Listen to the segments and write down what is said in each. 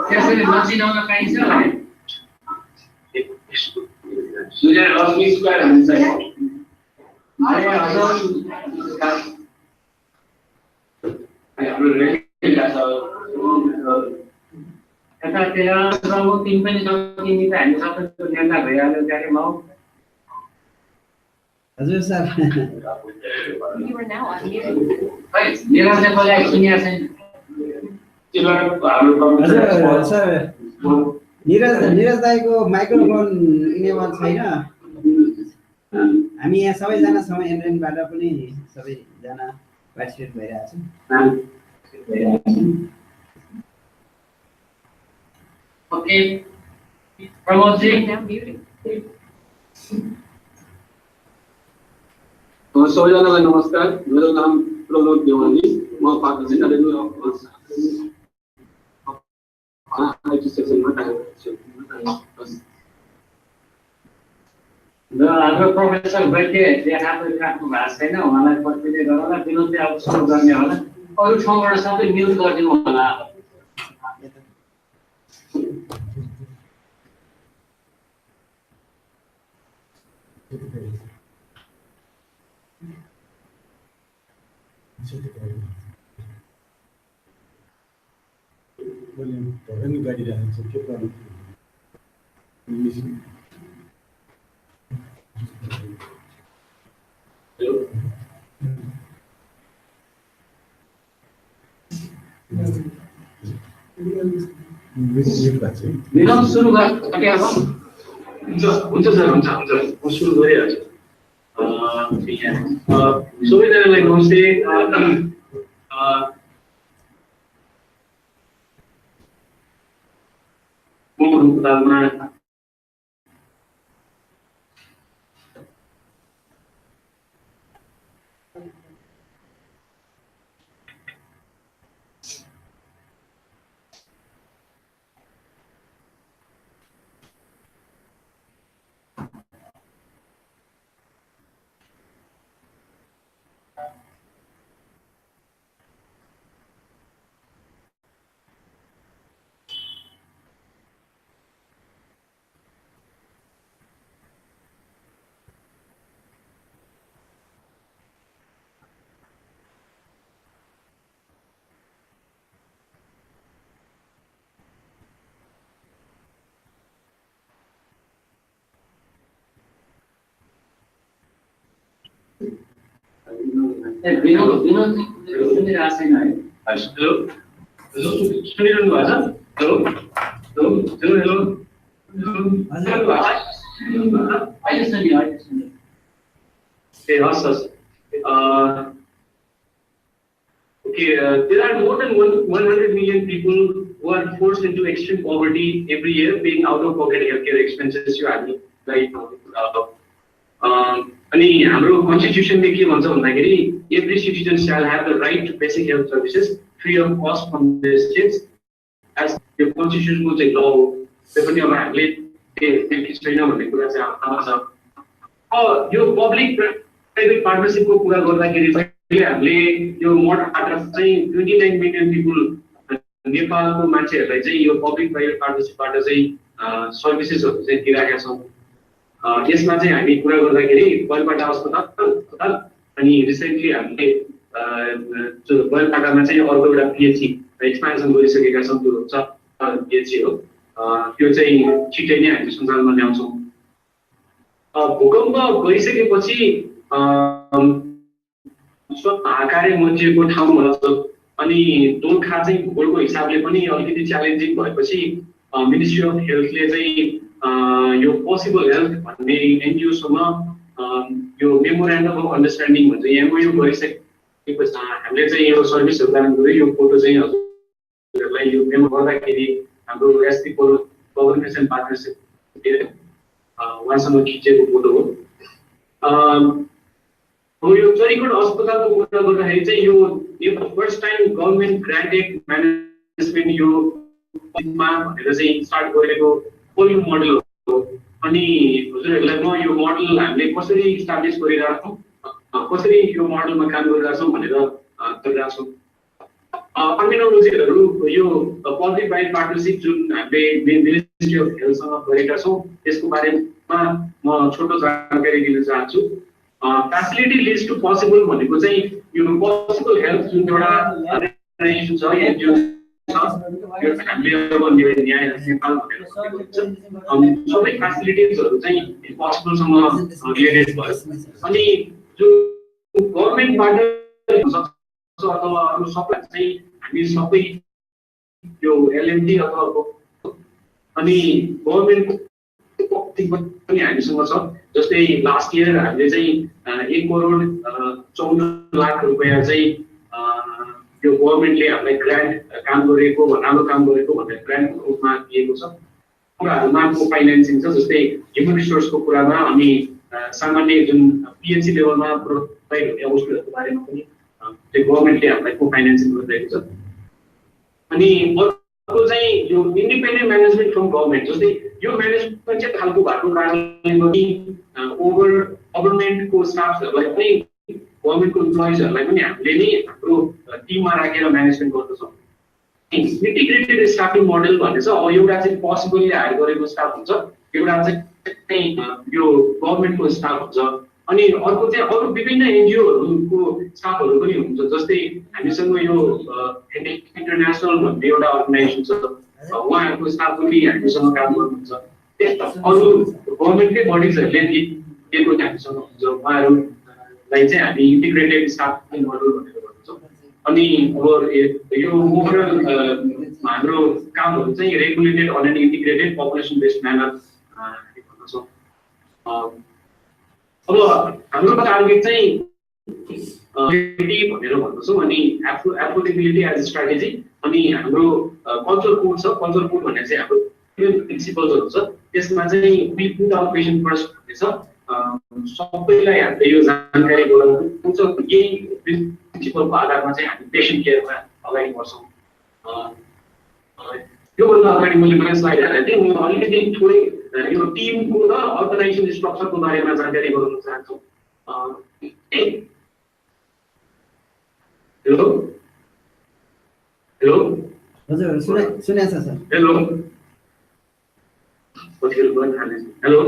त्यसैले नचिनाउन पाइन्छ भने सुजन रश्मि स्क्वायर हुन्छ अरे हजुर हाम्रो रेडियो छ यता तेरा प्रमुख टिम पनि छ तिमी त हामी सबैको नेता भइहाल्यो क्यारे माउ हजुर sir You are now unmuted. खै निरज चाहिँ कसलाई सुनिया छैन हजुर सर निरज दाइको माइक्रोफोन इनेबल छैन हामी यहाँ सबैजना छौँ एनएनबाट पनि सबैजना participate भइरहेछौँ okay Pramod ji Now muted. सबैजनालाई नमस्कार मेरो नाम प्रमोद देवानी म फार्मेसी एकाडेमी आईटी सेक्सनमा काम गर्छु र हाम्रो प्रोफेसर वैद्य देखा पनि राख्नु भएको छैन उहाँलाई कतिले गरौँला विनोद चाहिँ अब सुरु गर्ने होला अरू ठाउँबाट सबै म्युट गरिदिनु होला विनोद सुरु गर्ने अब हुन्छ सर हुन्छ म सुरु गरिहाल्छु सबैजनालाई नमस्ते म अस्पतालमा विनोद सुनिरहेको छैन है हेलो हेलो सुनिरहनु भएको छ हेलो हेलो हेलो हेलो अहिले सुन्यो ए हस् हस् okay there are more than 100 million people who are forced into extreme poverty every year paying out of pocket healthcare expenses you have right अनि हाम्रो कन्स्टिट्युसनले के भन्छ भन्दाखेरि every citizen shall have the right to basic health services free of cost from their states as यो कन्स्टिट्युसनको चाहिँ ल हो त्यो पनि अब हामीले देखि छैन भन्ने कुरा चाहिँ थाहा छ यो पब्लिक प्राइभेट पार्टनरशिपको कुरा गर्दाखेरि चाहिँ हामीले यो मोडबाट चाहिँ 29 मिलियन पिपल नेपालको मान्छेहरूलाई चाहिँ यो पब्लिक प्राइभेट पार्टनरशिपबाट चाहिँ सर्भिसेसहरु चाहिँ दिइराखेका छौं यसमा चाहिँ हामी कुरा गर्दाखेरि बलपाटा अस्पताल अनि रिसेन्टली हामीले जो बलपाटामा चाहिँ अर्को एउटा पिएचसी एक्सपेन्सन गरिसकेका छौं त्यो छ पिएचसी हो त्यो चाहिँ छिटै नै हामी सञ्चालनमा ल्याउँछौं भूकम्प गइसकेपछि आकारे मचिएको ठाउँहरु अनि दोलखा चाहिँ भूगोलको हिसाबले पनि अलिकति च्यालेन्जिङ भएपछि मिनिस्ट्री अफ हेल्थले चाहिँ यो पोसिबल हेल्थ भन्ने एनजीओ सँग यो मेमोरेन्डम अफ अन्डरस्ट्यान्डिङ भन्छ एमओयू गरिसकेपछि हामीले चाहिँ यो सर्भिसहरु प्रदान गर्दै यो फोटो चाहिँ हजुरहरुलाई यो मेमो गर्दाखेरि हाम्रो एसपी गभर्नेन्स एन्ड पार्टनरशिप उहाँसँग खिचेको फोटो हो यो चरिकोट अस्पतालको कुरा गर्दाखेरि चाहिँ यो first time government granted management यो मा भनेर चाहिँ स्टार्ट गरेको पोलियो मोडल हो अनि हजुरहरुलाई म यो मोडल हामीले कसरी इस्टाब्लिश गरिरहेको कसरी यो मोडलमा काम गरिरहेछौं भनेर गरिरहेछौं टर्मिनोलोजीहरू यो पब्लिक प्राइभेट पार्टनरशिप जुन हामीले मिनिस्ट्री अफ हेल्थसँग गरेका छौँ त्यसको बारेमा म छोटो जानकारी दिन चाहन्छु। फ्यासिलिटी लिड्स टु पोसिबल भनेको चाहिँ यो पोसिबल हेल्थ जुन एउटा अर्गनाइजेसन छ एनजिओ छ यो हामीले अब न्याय नेपाल भनेर सबै फ्यासिलिटिजहरू चाहिँ पोसिबलसँग रिलेटेड भयो। अनि जो गभर्नमेन्टबाट अथवा अरू सबलाई चाहिँ हामी सबै यो एलएमडी अथवा अनि गभर्नमेन्ट पनि हामीसँग छ। जस्तै लास्ट इयर हामीले चाहिँ 1,14,14 रुपैयाँ चाहिँ यो गभर्नमेन्टले हामीलाई ग्रान्ट काम गरेको राम्रो काम गरेको भनेर ग्रान्टको रूपमा दिएको छ। कुराहरूमा को फाइनेन्सिङ छ जस्तै ह्युमन रिसोर्सको कुरामा अनि सामान्य जुन पिएचसी लेभलमा प्रोभाइड हुने वस्तुहरूको बारेमा पनि त्यो गभर्नमेन्टले हामीलाई को फाइनेन्सिङ गरिरहेको छ। अनि अर्को चाहिँ यो इन्डिपेन्डेन्ट म्यानेजमेन्ट फ्रम गभर्नमेन्ट जस्तै यो म्यानेजमेन्ट चाहिँ खालको भएको कारणले पनि ओभर गभर्नमेन्टको स्टाफहरूलाई पनि गभर्नमेन्टको इम्प्लोइजहरूलाई पनि हामीले नै हाम्रो टिममा राखेर म्यानेजमेन्ट गर्दछौँ। इन्टिग्रेटेड स्टाफिङ मोडल भन्ने छ। अब एउटा चाहिँ पोसिबली हायर गरेको स्टाफ हुन्छ, एउटा चाहिँ यो गभर्नमेन्टको स्टाफ हुन्छ, अनि अर्को चाहिँ अरू विभिन्न एनजिओहरूको स्टाफहरू पनि हुन्छ। जस्तै हामीसँग यो इन्टरनेसनल भन्ने एउटा अर्गनाइजेसन छ, उहाँहरूको स्टाफ पनि हामीसँग काम गर्नुहुन्छ। त्यस्ता अरू गभर्नमेन्टकै बडिजहरूले दिएको हामीसँग हुन्छ, उहाँहरूलाई चाहिँ हामी इन्टिग्रेटेड स्टाफिङ मोडल भनेर भन्छौँ। अनि अब यो ओभरअल हाम्रो कामहरू चाहिँ regulated and an integrated population based manner भन्छौँ। अब हाम्रो टार्गेट चाहिँ भनेर भन्दछौँ अनि एफोर्डेबिलिटी एज स्ट्राटेजी। अनि हाम्रो कल्चर कोड छ। कल्चर कोड भन्ने चाहिँ हाम्रो प्रिन्सिपल्सहरू छ। त्यसमा चाहिँ we put our patient first भन्ने छ। सबैलाई हामीले यो जानकारी गराउँछ। यही प्रिन्सिपलको आधारमा चाहिँ हामी पेशेन्ट केयरमा अगाडि बढ्छौँ। योभन्दा अगाडि मैले नयाँ स्लाइड हालेको थिएँ। म अलिकति थोरै यो टिमको र अर्गनाइजेसन स्ट्रक्चरको बारेमा जानकारी गराउन चाहन्छु। हेलो हेलो हजुर सुनेछ सर। हेलो हेलो हेलो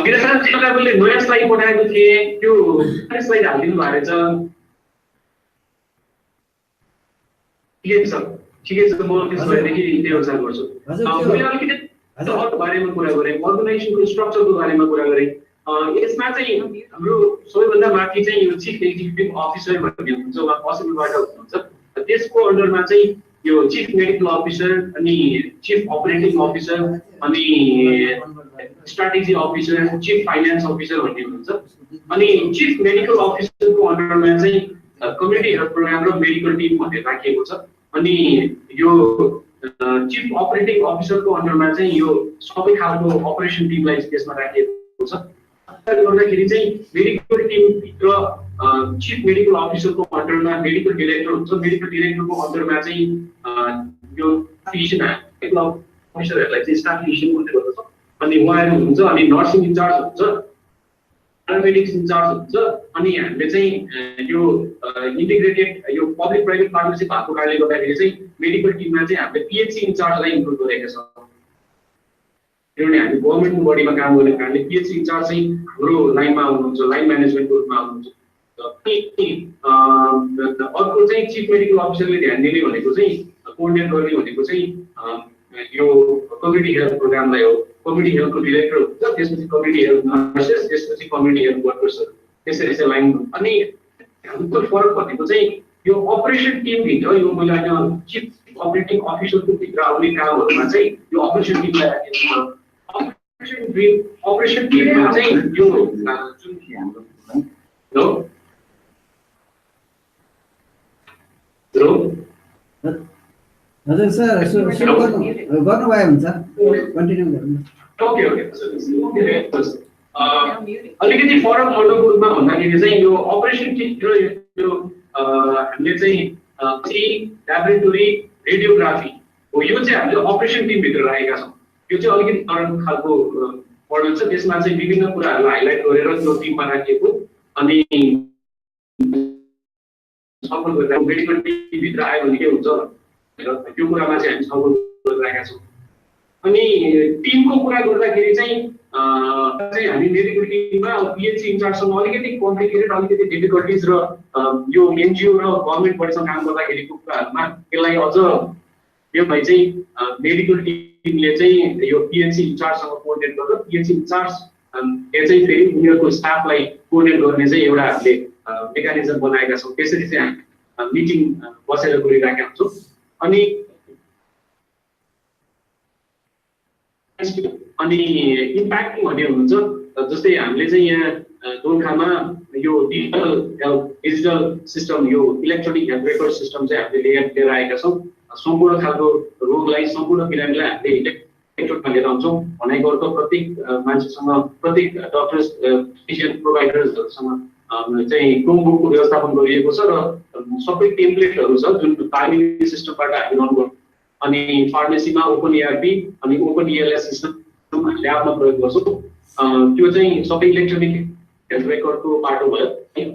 मेरो साथीलाई मैले नयाँ स्लाइड पठाएको थिएँ, त्यो स्लाइड हालिदिनु भएको छ। ठिकै छ म त्यसदेखि त्यो अनुसार गर्छु। मैले अलिकति अरू बारेमा कुरा गरेँ, अर्गनाइजेसनको स्ट्रक्चरको बारेमा कुरा गरेँ। यसमा चाहिँ हाम्रो सबैभन्दा माथि चाहिँ यो चिफ एक्जिक्युटिभ अफिसर भन्ने हुन्छ, उहाँ पोसिबलबाट हुनुहुन्छ। त्यसको अन्डरमा चाहिँ यो चिफ मेडिकल अफिसर अनि चिफ अपरेटिङ अफिसर अनि strategy officer, chief finance officer भन्ने हुनुहुन्छ। अनि चिफ मेडिकल अफिसरको अन्डरमा चाहिँ कम्युनिटी हेल्थ प्रोग्राम र मेडिकल टिम भनेर राखिएको छ। अनि यो चिफ अपरेटिङ अफिसरको अन्डरमा चाहिँ यो सबै खालको अपरेसन टिमलाई त्यसमा राखिएको छ। गर्दाखेरि चाहिँ मेडिकल टिमभित्र चिफ मेडिकल अफिसरको अन्डरमा मेडिकल डिरेक्टर हुन्छ। मेडिकल डिरेक्टरको अन्डरमा चाहिँ यो फिजिसियन अफिसरहरूलाई चाहिँ स्टाफ फिजिसियन भन्ने गर्दछ। अनि उहाँहरू हुन्छ, अनि नर्सिङ इन्चार्ज हुन्छ, प्यारामेडिक्स इन्चार्ज हुन्छ। अनि हामीले चाहिँ यो इन्टिग्रेटेड यो पब्लिक प्राइभेट पार्टनरसिप भएको कारणले गर्दाखेरि चाहिँ मेडिकल टिममा चाहिँ हामीले पिएचसी इन्चार्जलाई इन्क्लुड गरेका छौँ। किनभने हामी गभर्नमेन्टको बडीमा काम गर्ने कारणले पिएचसी इन्चार्ज चाहिँ हाम्रो लाइनमा आउनुहुन्छ, लाइन म्यानेजमेन्टको रूपमा आउनुहुन्छ। अर्को चाहिँ चिफ मेडिकल अफिसरले ध्यान दिने भनेको चाहिँ कोअर्डिनेट गर्ने भनेको चाहिँ यो कम्युनिटी हेल्थ प्रोग्रामलाई हो। कम्युनिटी हेल्थको डिरेक्टर हुन्छ, त्यसपछि कम्युनिटी हेल्थ नर्सेस, त्यसपछि कम्युनिटी हेल्थ वर्कर्सहरू, त्यसरी चाहिँ लाइन। अनि हाम्रो फरक भनेको चाहिँ यो अपरेसन टिमभित्र यो मैले चिफ अपरेटिङ अफिसरको भित्र आउने कामहरूमा चाहिँ यो अपरेसन टिमलाई राखेको छ। अपरेसन टिममा चाहिँ यो जुन हेलो हेलो हजुर सर सुरु गर्नुभयो हुन्छ, कन्टिन्यू गर्नु। ओके अलिकति फरक मोडलको रूपमा भन्दाखेरि चाहिँ यो अपरेसन टिमभित्र यो हामीले चाहिँ ल्याबोरेटोरी रेडियोग्राफी हो, यो चाहिँ हामीले अपरेसन टिमभित्र राखेका छौँ। यो चाहिँ अलिकति करन्ट खालको मोडल छ। त्यसमा चाहिँ विभिन्न कुराहरूलाई हाइलाइट गरेर त्यो टिममा राखिएको अनि छलफल गरेर मेडिकल टिमभित्र आयो भने के हुन्छ भनेर त्यो कुरामा चाहिँ हामी छलफल गरिरहेका छौँ। अनि टिमको कुरा गर्दाखेरि चाहिँ हामी मेडिकल टिममा पिएचसी इन्चार्जसँग अलिकति कम्प्लिकेटेड अलिकति डिफिकल्टिज र यो एनजिओ र गभर्नमेन्टसँग काम गर्दाखेरिको कुराहरूमा यसलाई अझ यो भई चाहिँ मेडिकल टिमले चाहिँ यो पिएचसी इन्चार्जसँग कोअर्डिनेट गरेर पिएचसी इन्चार्जले चाहिँ फेरि उनीहरूको स्टाफलाई कोअर्डिनेट गर्ने चाहिँ एउटा हामीले मेकानिजम बनाएका छौँ। त्यसरी चाहिँ हामी मिटिङ बसेर गरिरहेका हुन्छौँ। अनि इम्प्याक्टिङ भन्ने हुनुहुन्छ जस्तै हामीले चाहिँ यहाँ दोलखामा यो डिजिटल सिस्टम यो इलेक्ट्रोनिक हेल्थ रेकर्ड सिस्टम चाहिँ हामीले लिएर आएका छौँ। सम्पूर्ण खालको रोगलाई सम्पूर्ण बिरामीलाई हामीले इलेक्ट्रोडमा लिएर आउँछौँ। भनाइको अर्थ प्रत्येक मान्छेसँग प्रत्येक डक्टर्स फिजिशियन प्रोभाइडर्सहरूसँग चाहिँ क्रोमबुकको व्यवस्थापन गरिएको छ र सबै टेम्प्लेटहरू छ जुन फार्मेसी सिस्टमबाट हामी रन गर्छौँ। अनि फार्मेसीमा ओपन इआरपी अनि ओपन इएलएस सिस्टम ल्याबमा प्रयोग गर्छौँ। त्यो चाहिँ सबै इलेक्ट्रोनिक हेल्थ रेकर्डको पाटो भयो।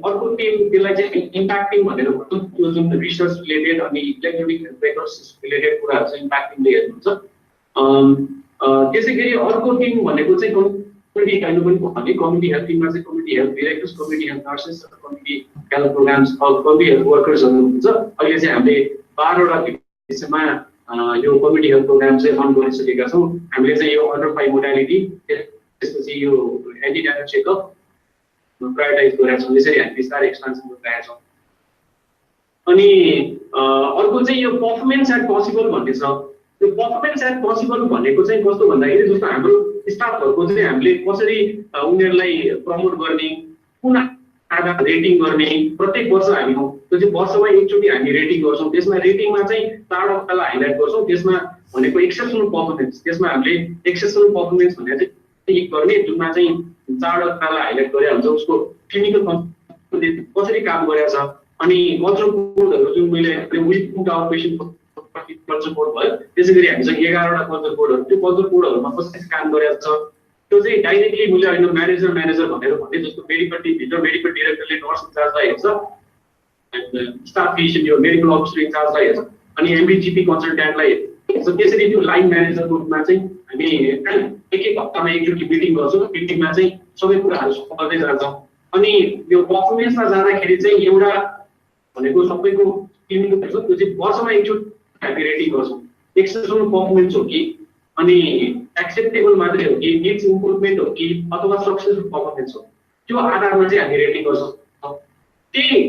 अर्को टिम त्यसलाई चाहिँ इम्प्याक्टिङ भनेर भन्छौँ। त्यो जुन रिसर्च रिलेटेड अनि इलेक्ट्रोनिक हेल्थ रेकर्ड रिलेटेड कुराहरू चाहिँ इम्प्याक्टिङले हेर्नुहुन्छ। त्यसै गरी अर्को टिम भनेको चाहिँ कम्युनिटी हेल्थ पनि भने कम्युनिटी हेल्थ टिममा चाहिँ community health directors community health nurses र community health programs community health वर्कर्सहरू हुन्छ। अहिले चाहिँ हामीले 12वटा विषयमा यो कम्युनिटी हेल्थ प्रोग्राम चाहिँ रन गरिसकेका छौँ। हामीले चाहिँ यो अन्डर 5 मोडालिटी त्यसपछि यो एन्टिडायरिया चेकअप प्रायोरिटाइज गरेका छौँ। यसरी हामी बिस्तारै एक्सपेन्सन गरिरहेका छौँ। अनि अर्को चाहिँ यो पर्फर्मेन्स एट पोसिबल भन्ने छ। त्यो पर्फर्मेन्स एट पोसिबल भनेको चाहिँ कस्तो भन्दाखेरि जस्तो हाम्रो स्टाफहरूको चाहिँ हामीले कसरी उनीहरूलाई प्रमोट गर्ने कुन आधार रेटिङ गर्ने प्रत्येक वर्ष हामी त्यो चाहिँ वर्षमा एकचोटि हामी रेटिङ गर्छौँ। त्यसमा रेटिङमा चाहिँ 4 वटालाई हाइलाइट गर्छौँ। त्यसमा भनेको एक्सेप्सनल पर्फर्मेन्स त्यसमा हामीले एक्सेप्सनल पर्फर्मेन्स भनेर चाहिँ गर्ने जुनमा चाहिँ 4 वटालाई हाइलाइट गरेर हुन्छ। उसको क्लिनिकल कसरी काम गरेको छ अनि कल्चर कोडहरू जुन मैले with out patient culture code भयो त्यसै गरी हामीसँग 11वटा कल्चर कोडहरू त्यो कल्चर कोडहरूमा कसरी काम गरेको छ त्यो चाहिँ डाइरेक्टली मैले होइन म्यानेजर भनेर भने जस्तो मेडिकल टिमभित्र मेडिकल डिरेक्टरले नर्स इन्चार्जलाई हेर्छ एन्ड स्टाफ फिजिशियन यो मेडिकल अफिसर इन्चार्जलाई हेर्छ अनि एमबिजिपी कन्सल्ट्यान्टलाई हेर्छ। त्यसरी त्यो लाइन म्यानेजरको रूपमा चाहिँ हामी एक हप्तामा एकचोटि मिटिङ गर्छौँ। मिटिङमा चाहिँ सबै कुराहरू गर्दै जान्छौँ। अनि यो पर्फर्मेन्समा जाँदाखेरि चाहिँ एउटा भनेको सबैको क्लिनिकल हुन्छ त्यो चाहिँ वर्षमा एकचोटि हामी रेटिङ गर्छौँ। एक्सेप्सनल पर्फर्मेन्स हो कि अनि एक्सेप्टेबल मात्रै हो कि निड्स इम्प्रुभमेन्ट हो कि अथवा सक्सेसफुल पर्फर्मेन्स हो त्यो आधारमा चाहिँ हामी रेटिङ गर्छौँ।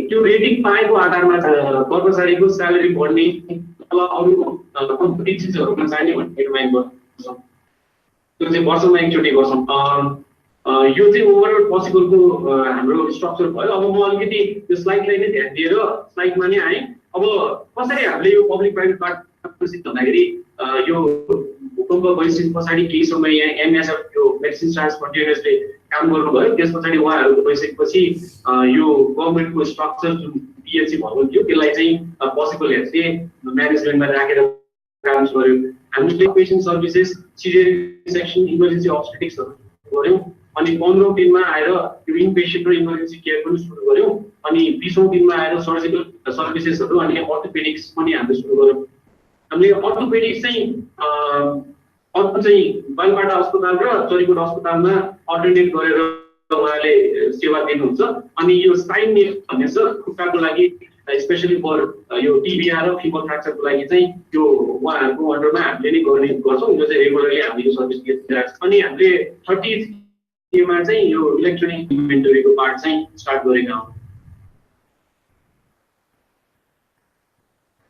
त्यो रेटिङ पाएको आधारमा कर्मचारीको स्यालेरी बढ्ने अथवा अरू कम्पिटिसनहरूमा जाने भन्ने डिमान्ड गर्छौँ। त्यो चाहिँ वर्षमा एकचोटि गर्छौँ। यो चाहिँ ओभरअल पोसिबलको हाम्रो स्ट्रक्चर भयो। अब म अलिकति त्यो स्लाइडलाई नै ध्यान दिएर स्लाइडमा नै आएँ। अब कसरी हामीले यो पब्लिक प्राइभेट पार्टनरसिप भन्दाखेरि यो भूकम्प गइसके पछाडि केही समय यहाँ एमएसएफ यो मेडिसिन ट्रान्सपोर्ट युनिटले काम गर्नुभयो। त्यस पछाडि उहाँहरू गइसकेपछि यो गभर्नमेन्टको स्ट्रक्चर जुन पिएचसी भएको थियो त्यसलाई चाहिँ पोसिबल हेल्थले म्यानेजमेन्टमा राखेर काम गर्यो। हामीले patient services serious section emergency अब्स्टेटिक्सहरू गऱ्यौँ। अनि 15औं दिनमा आएर यो इनपेसेन्ट र इमर्जेन्सी केयर पनि सुरु गऱ्यौँ। अनि 20औं दिनमा आएर सर्जिकल सर्भिसेसहरू अनि अर्थोपेडिक्स पनि हामीले सुरु गऱ्यौँ। हामीले अर्थोपेडिक्स चाहिँ अर्को चाहिँ बालपाटा अस्पताल र चरिकोट अस्पतालमा अल्टरनेट गरेर उहाँले सेवा दिनुहुन्छ। अनि यो स्पाइन नेल भन्ने छ खुट्टाको लागि स्पेशली फर यो टिबिआर र फिमर फ्र्याक्चरको लागि चाहिँ यो उहाँहरूको अन्डरमा हामीले नै गर्ने गर्छौँ। यो चाहिँ रेगुलरली हामीले यो सर्भिस दिइरहेको छ। अनि हामीले 30 मा चाहिँ यो इलेक्ट्रोनिक इन्भेन्टरीको पार्ट चाहिँ स्टार्ट गरेका हौँ।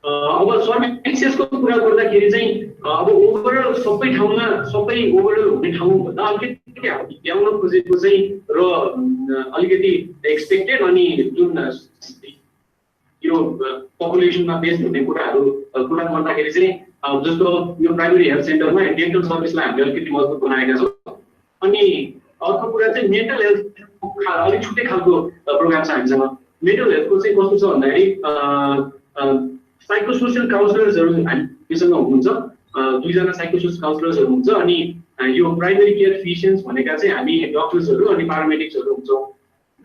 अब सर्भिसेसको कुरा गर्दाखेरि चाहिँ अब ओभरअल सबै ठाउँमा सबै ओभरअल हुने ठाउँ भन्दा अलिकति हामीले ल्याउन खोजेको चाहिँ र अलिकति एक्सपेक्टेड अनि जुन यो पपुलेसनमा बेस्ड हुने कुरा गर्दाखेरि चाहिँ जस्तो यो प्राइमेरी हेल्थ सेन्टरमा डेन्टल सर्भिसलाई हामीले अलिकति मजबुत बनाएका छौँ। अनि अर्को कुरा चाहिँ मेन्टल हेल्थ अलिक छुट्टै खालको प्रोग्राम छ हामीसँग। मेन्टल हेल्थको चाहिँ कस्तो छ भन्दाखेरि साइकोसोसियल काउन्सिलर्सहरू हामीसँग हुनुहुन्छ। दुईजना साइकोसोसियल काउन्सलर्सहरू हुन्छ अनि यो प्राइमेरी केयर फिजिशियन्स भनेका चाहिँ हामी डक्टर्सहरू अनि प्यारामेडिक्सहरू हुन्छौँ।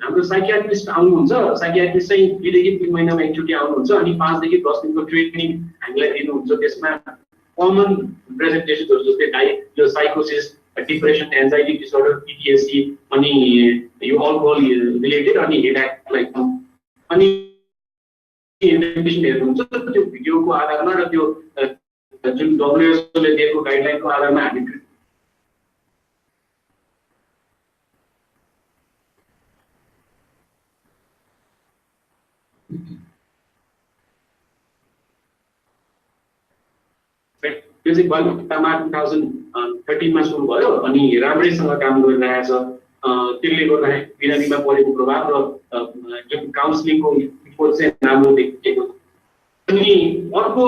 हाम्रो साइकियाट्रिस्ट आउनुहुन्छ, साइकियाट्रिस्ट चाहिँ 2 देखि 3 महिनामा एकचोटि आउनुहुन्छ अनि 5 देखि 10 दिनको ट्रेनिङ हामीलाई दिनुहुन्छ। त्यसमा कमन प्रेजेन्टेसनहरू जस्तै यो साइकोसिस, डिप्रेसन, एन्जाइटी डिसअर्डर, PTSD अनि यो अल्कोहल रिलेटेड अनि हेडेक लाइक अनि इन्भेस्टिगेसन हेर्नुहुन्छ। त्यो भिडियोको आधारमा र त्यो जुन WHO ले दिएको गाइडलाइनको आधारमा हामी त्यो चाहिँ बल्कमा 2013 मा सुरु भयो अनि राम्रैसँग काम गरिरहेछ। त्यसले गर्दाखेरि बिरामीमा परेको प्रभाव र जुन काउन्सिलिङको रिपोर्ट चाहिँ राम्रो देखिएको। अनि अर्को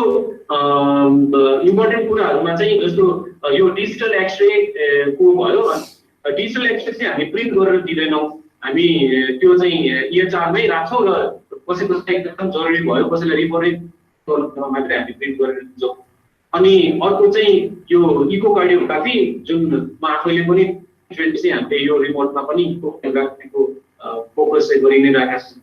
इम्पोर्टेन्ट कुराहरुमा चाहिँ जस्तो यो डिजिटल एक्सरे को भयो। डिजिटल एक्सरे चाहिँ हामी प्रिन्ट गरेर दिदैनौं, हामी त्यो चाहिँ EHR मै राख्छौं र कसैको एकदम जरुरी भयो कसैले रिपोर्ट गर्न मात्रै हामी प्रिन्ट गरेर दिन्छौं। अनि अर्को चाहिँ यो इकोकार्डियोग्राफी जुन म आफैले पनि चाहिँ हामीले यो रिपोर्टमा पनि इकोकार्डियोग्राफीको फोकस चाहिँ गरि नै राखेका छौं।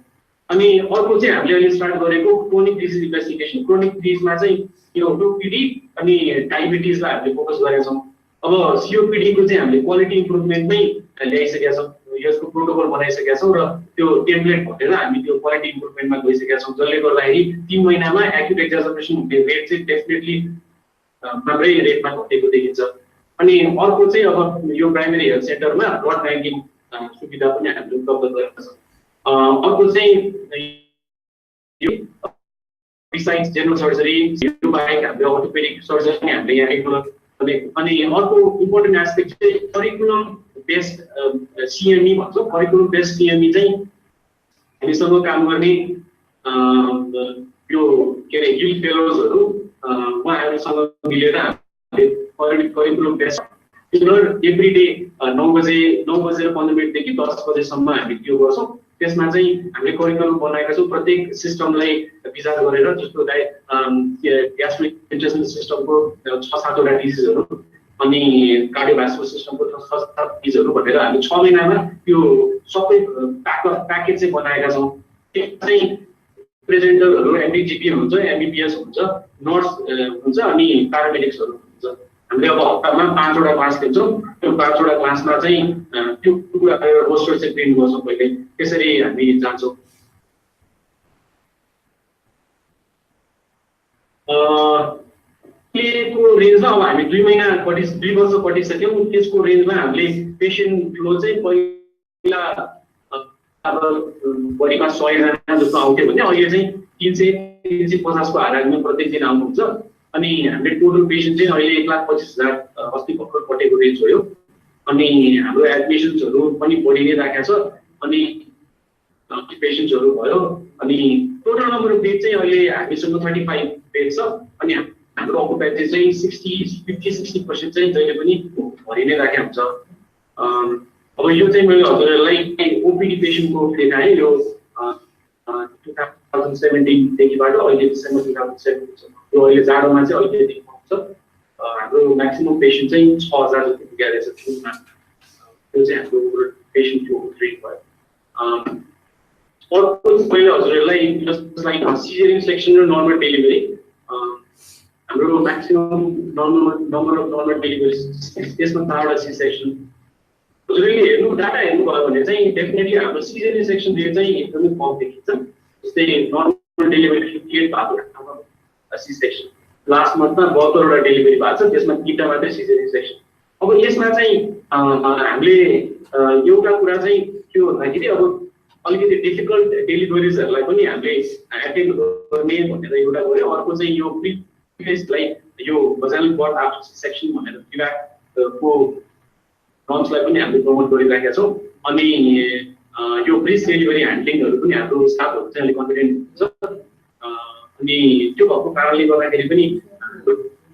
अनि अर्को चाहिँ हामीले अहिले स्टार्ट गरेको क्रोनिक डिजिज इन्भेस्टिगेसन। क्रोनिक डिजिजमा चाहिँ यो COPD अनि डायबिटिजलाई हामीले फोकस गरेका छौं। अब COPD को चाहिँ हामीले क्वालिटी इम्प्रुभमेन्टमै ल्याइसकेका छौं, यसको प्रोटोकल बनाइसकेका छौं र त्यो टेम्प्लेट भनेर हामी त्यो क्वालिटी इम्प्रुभमेन्टमा गइसकेका छौं, जसले गर्दाखेरि 3 महिनामा एक्युट एक्जाजर्बेसन हुने रेट चाहिँ डेफिनेटली राम्रै रेटमा घटेको देखिन्छ। अनि अर्को चाहिँ अब यो प्राइमेरी हेल्थ सेन्टरमा ब्लड ब्याङ्किङ सुविधा पनि हामीले उपलब्ध गरेका छौं। अर्को चाहिँ यो बिसाइड्स जेनरल सर्जरी यो बाहेक हामीले orthopedic सर्जरी पनि हामीले यहाँ रेगुलर। अनि अर्को इम्पोर्टेन्ट एस्पेक्ट चाहिँ करिकुलम बेस्ड CME भन्छौं। करिकुलम बेस्ड CME चाहिँ हामीसँग काम गर्ने यो के रे गिल्ड फेलोजहरु उहाँहरुसँग मिलेर हामीले करिकुलम बेस्ड एभ्री डे 9 बजे 15 मिनेटदेखि 10 बजेसम्म हामी त्यो गर्छौं। त्यसमा चाहिँ हामीले करिकुलम बनाएका छौं प्रत्येक सिस्टमलाई विचार गरेर, जस्तो ग्यास्ट्रिक इन्टेस्टाइनल सिस्टमको 6-7 वटा डिजिजहरु अनि कार्डियोभास्कुलर सिस्टमको 6-7 डिजिजहरु भनेर हामी 6 महिनामा त्यो सबै प्याकेज चाहिँ बनाएका छौं। त्यो चाहिँ प्रेजेन्टरहरु MD-GP हुन्छ, MBBS हुन्छ, नर्स हुन्छ अनि प्यारामेडिक्सहरु हुन्छ। हामीले अब हप्तामा 5 वटा क्लास लिन्छौं। त्यो 5 वटा क्लासमा चाहिँ त्यो कुराहरु रोस्टर चाहिँ प्रिन्ट गर्छौं पहिले, त्यसरी हामी जान्छौं। को रेन्जमा अब हामी 2 वर्ष कटिसक्यौं। त्यसको रेन्जमा हामीले पेशेन्ट फ्लो चाहिँ पहिला अब बढीमा 100 जना जस्तो आउँथ्यो भने अहिले चाहिँ 300-350 को हाराहारीमा प्रत्येक दिन आउनुहुन्छ। अनि हामीले टोटल पेशेन्ट चाहिँ अहिले 1,25,000 अस्ति भर्खर कटेको रेन्ज हो यो। अनि हाम्रो एडमिसन्सहरु पनि बढी नै राखेको छ अनि पेशेन्ट्सहरु भयो। अनि टोटल नम्बर अफ बेड चाहिँ अहिले हामीसँग 35 बेड छ अनि हाम्रो अकुपेन्सी चाहिँ 50-60% चाहिँ जहिले पनि भरि नै राखेको हुन्छ। अब यो चाहिँ मैले हजुरहरुलाई OPD पेशेन्टको देखाएँ। यो 2017 देखिबाट अहिले डिसेम्बर 2017 यो अहिले जाडोमा चाहिँ अलिकति कम छ। हाम्रो म्याक्सिमम पेशेन्ट चाहिँ 6000 जति पुगेको छ जुनमा। त्यो चाहिँ हाम्रो पेशेन्टको ट्रेन भयो। अर्को मैले हजुरहरुलाई जस्ट लाइक सिजरियन सेक्सन र नर्मल डेलिभरी, हाम्रो maximum number of normal delivery त्यसमा 4 वटा सी सेक्सन। हजुरले हेर्नु डाटा हेर्नु भयो भने चाहिँ डेफिनेटली हाम्रो सिजरियन सेक्सन रेट चाहिँ एकदमै कम देखिन्छ। जस्तै नर्मल डेलिभरी 58 भएको ठाउँमा सी सेक्सन, लास्ट मन्थमा 72 वटा डेलिभरी भएको छ, त्यसमा 3टा मात्रै सिजरियन सेक्सन। अब यसमा चाहिँ हामीले एउटा कुरा चाहिँ के भन्दाखेरि अब अलिकति डिफिकल्ट डेलिभरिजहरुलाई पनि हामीले एटेन्ड गर्ने भनेर एउटा गर्यो। अर्को चाहिँ यो प्रिफेस लाइक यो भजाइनल बर्थ आफ्टर सेक्सन भनेर को नर्म्सलाई पनि हामीले प्रमोट गरिराखेका छौं। अनि यो ब्रिज डेलिभरी ह्यान्डलिङहरु पनि हाम्रो स्टाफहरु चाहिँ अलि कन्फिडेन्ट हुन्छ। अनि त्यो भएको कारणले गर्दाखेरि पनि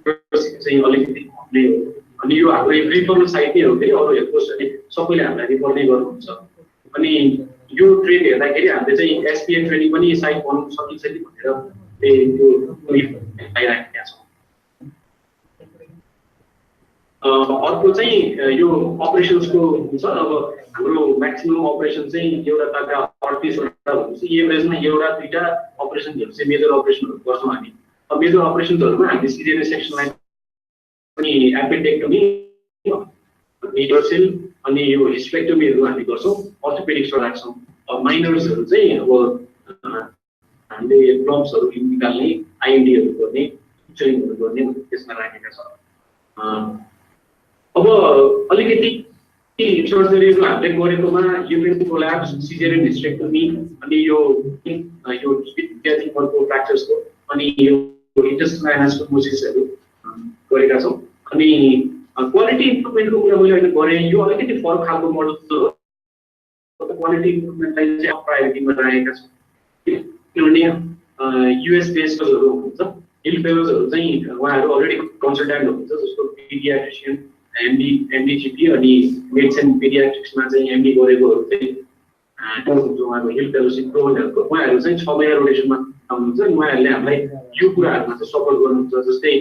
चाहिँ अलिकति कमले हो। अनि यो हाम्रो रिफरल साइट नै हो कि अरु हेल्थ पोस्टहरुले सबैले हामीलाई रिफर नै गर्नुहुन्छ। अनि यो ट्रेन हेर्दाखेरि हामीले चाहिँ SPF ट्रेनिङ पनि साइट बनाउन सकिन्छ कि भनेर त्यो आइराखेका छौं। अर्को चाहिँ यो अपरेसन्सको हुन्छ। अब हाम्रो म्याक्सिमम अपरेसन चाहिँ एउटा ताका 38वटा हुन्छ, एभरेजमा एउटा दुईटा अपरेसनहरु चाहिँ मेजर अपरेसनहरु गर्छौँ हामी। अब मेजर अपरेसनहरुमा हामी सिजेरियन सेक्सनलाई पनि एपेन्डेक्टोमी, डोर्सल अनि यो हिस्टेरेक्टोमीहरु हामी गर्छौँ, अर्थोपेडिक्सहरु राख्छौँ। अब माइनर्सहरु चाहिँ अब हामीले ब्लम्प्सहरु निकाल्ने, आइएमडीहरु गर्ने, सुचरिङहरु गर्ने त्यसमा राखेका छौँ। अब अलिकति सर्जरीहरु हामीले गरेकोमा युट्रेन कोल्याप्स, सिजेरियन हिस्टेरेक्टोमी अनि यो इत्यादिको फ्र्याक्चर्सको अनि यो इन्टेस्टाइनल एनास्टोमोसिसहरु गरेका छौँ। अनि क्वालिटी इम्प्रुभमेन्टको कुरा मैले अहिले गरेँ, यो अलिकति फरक खालको मोडल हो। क्वालिटी इम्प्रुभमेन्टलाई चाहिँ प्रायोरिटीमा राखेका छौँ किनभने युएस बेस्डहरु हुन्छ, हिल फेलोजहरु चाहिँ उहाँहरु अलरेडी कन्सल्टेन्ट हुनुहुन्छ, जस्तो पिडियाट्रिशियन, एमडीजीपी अनि मेडिसिन पिडियाट्रिक्समा चाहिँ एमडी गरेकोहरु चाहिँ उहाँको हिल फेलोशिप प्रोग्रामहरुको उहाँहरु चाहिँ 6 महिना रोटेसनमा आउनुहुन्छ। उहाँहरुले हामीलाई यो कुराहरुमा चाहिँ सपोर्ट गर्नुहुन्छ, जस्तै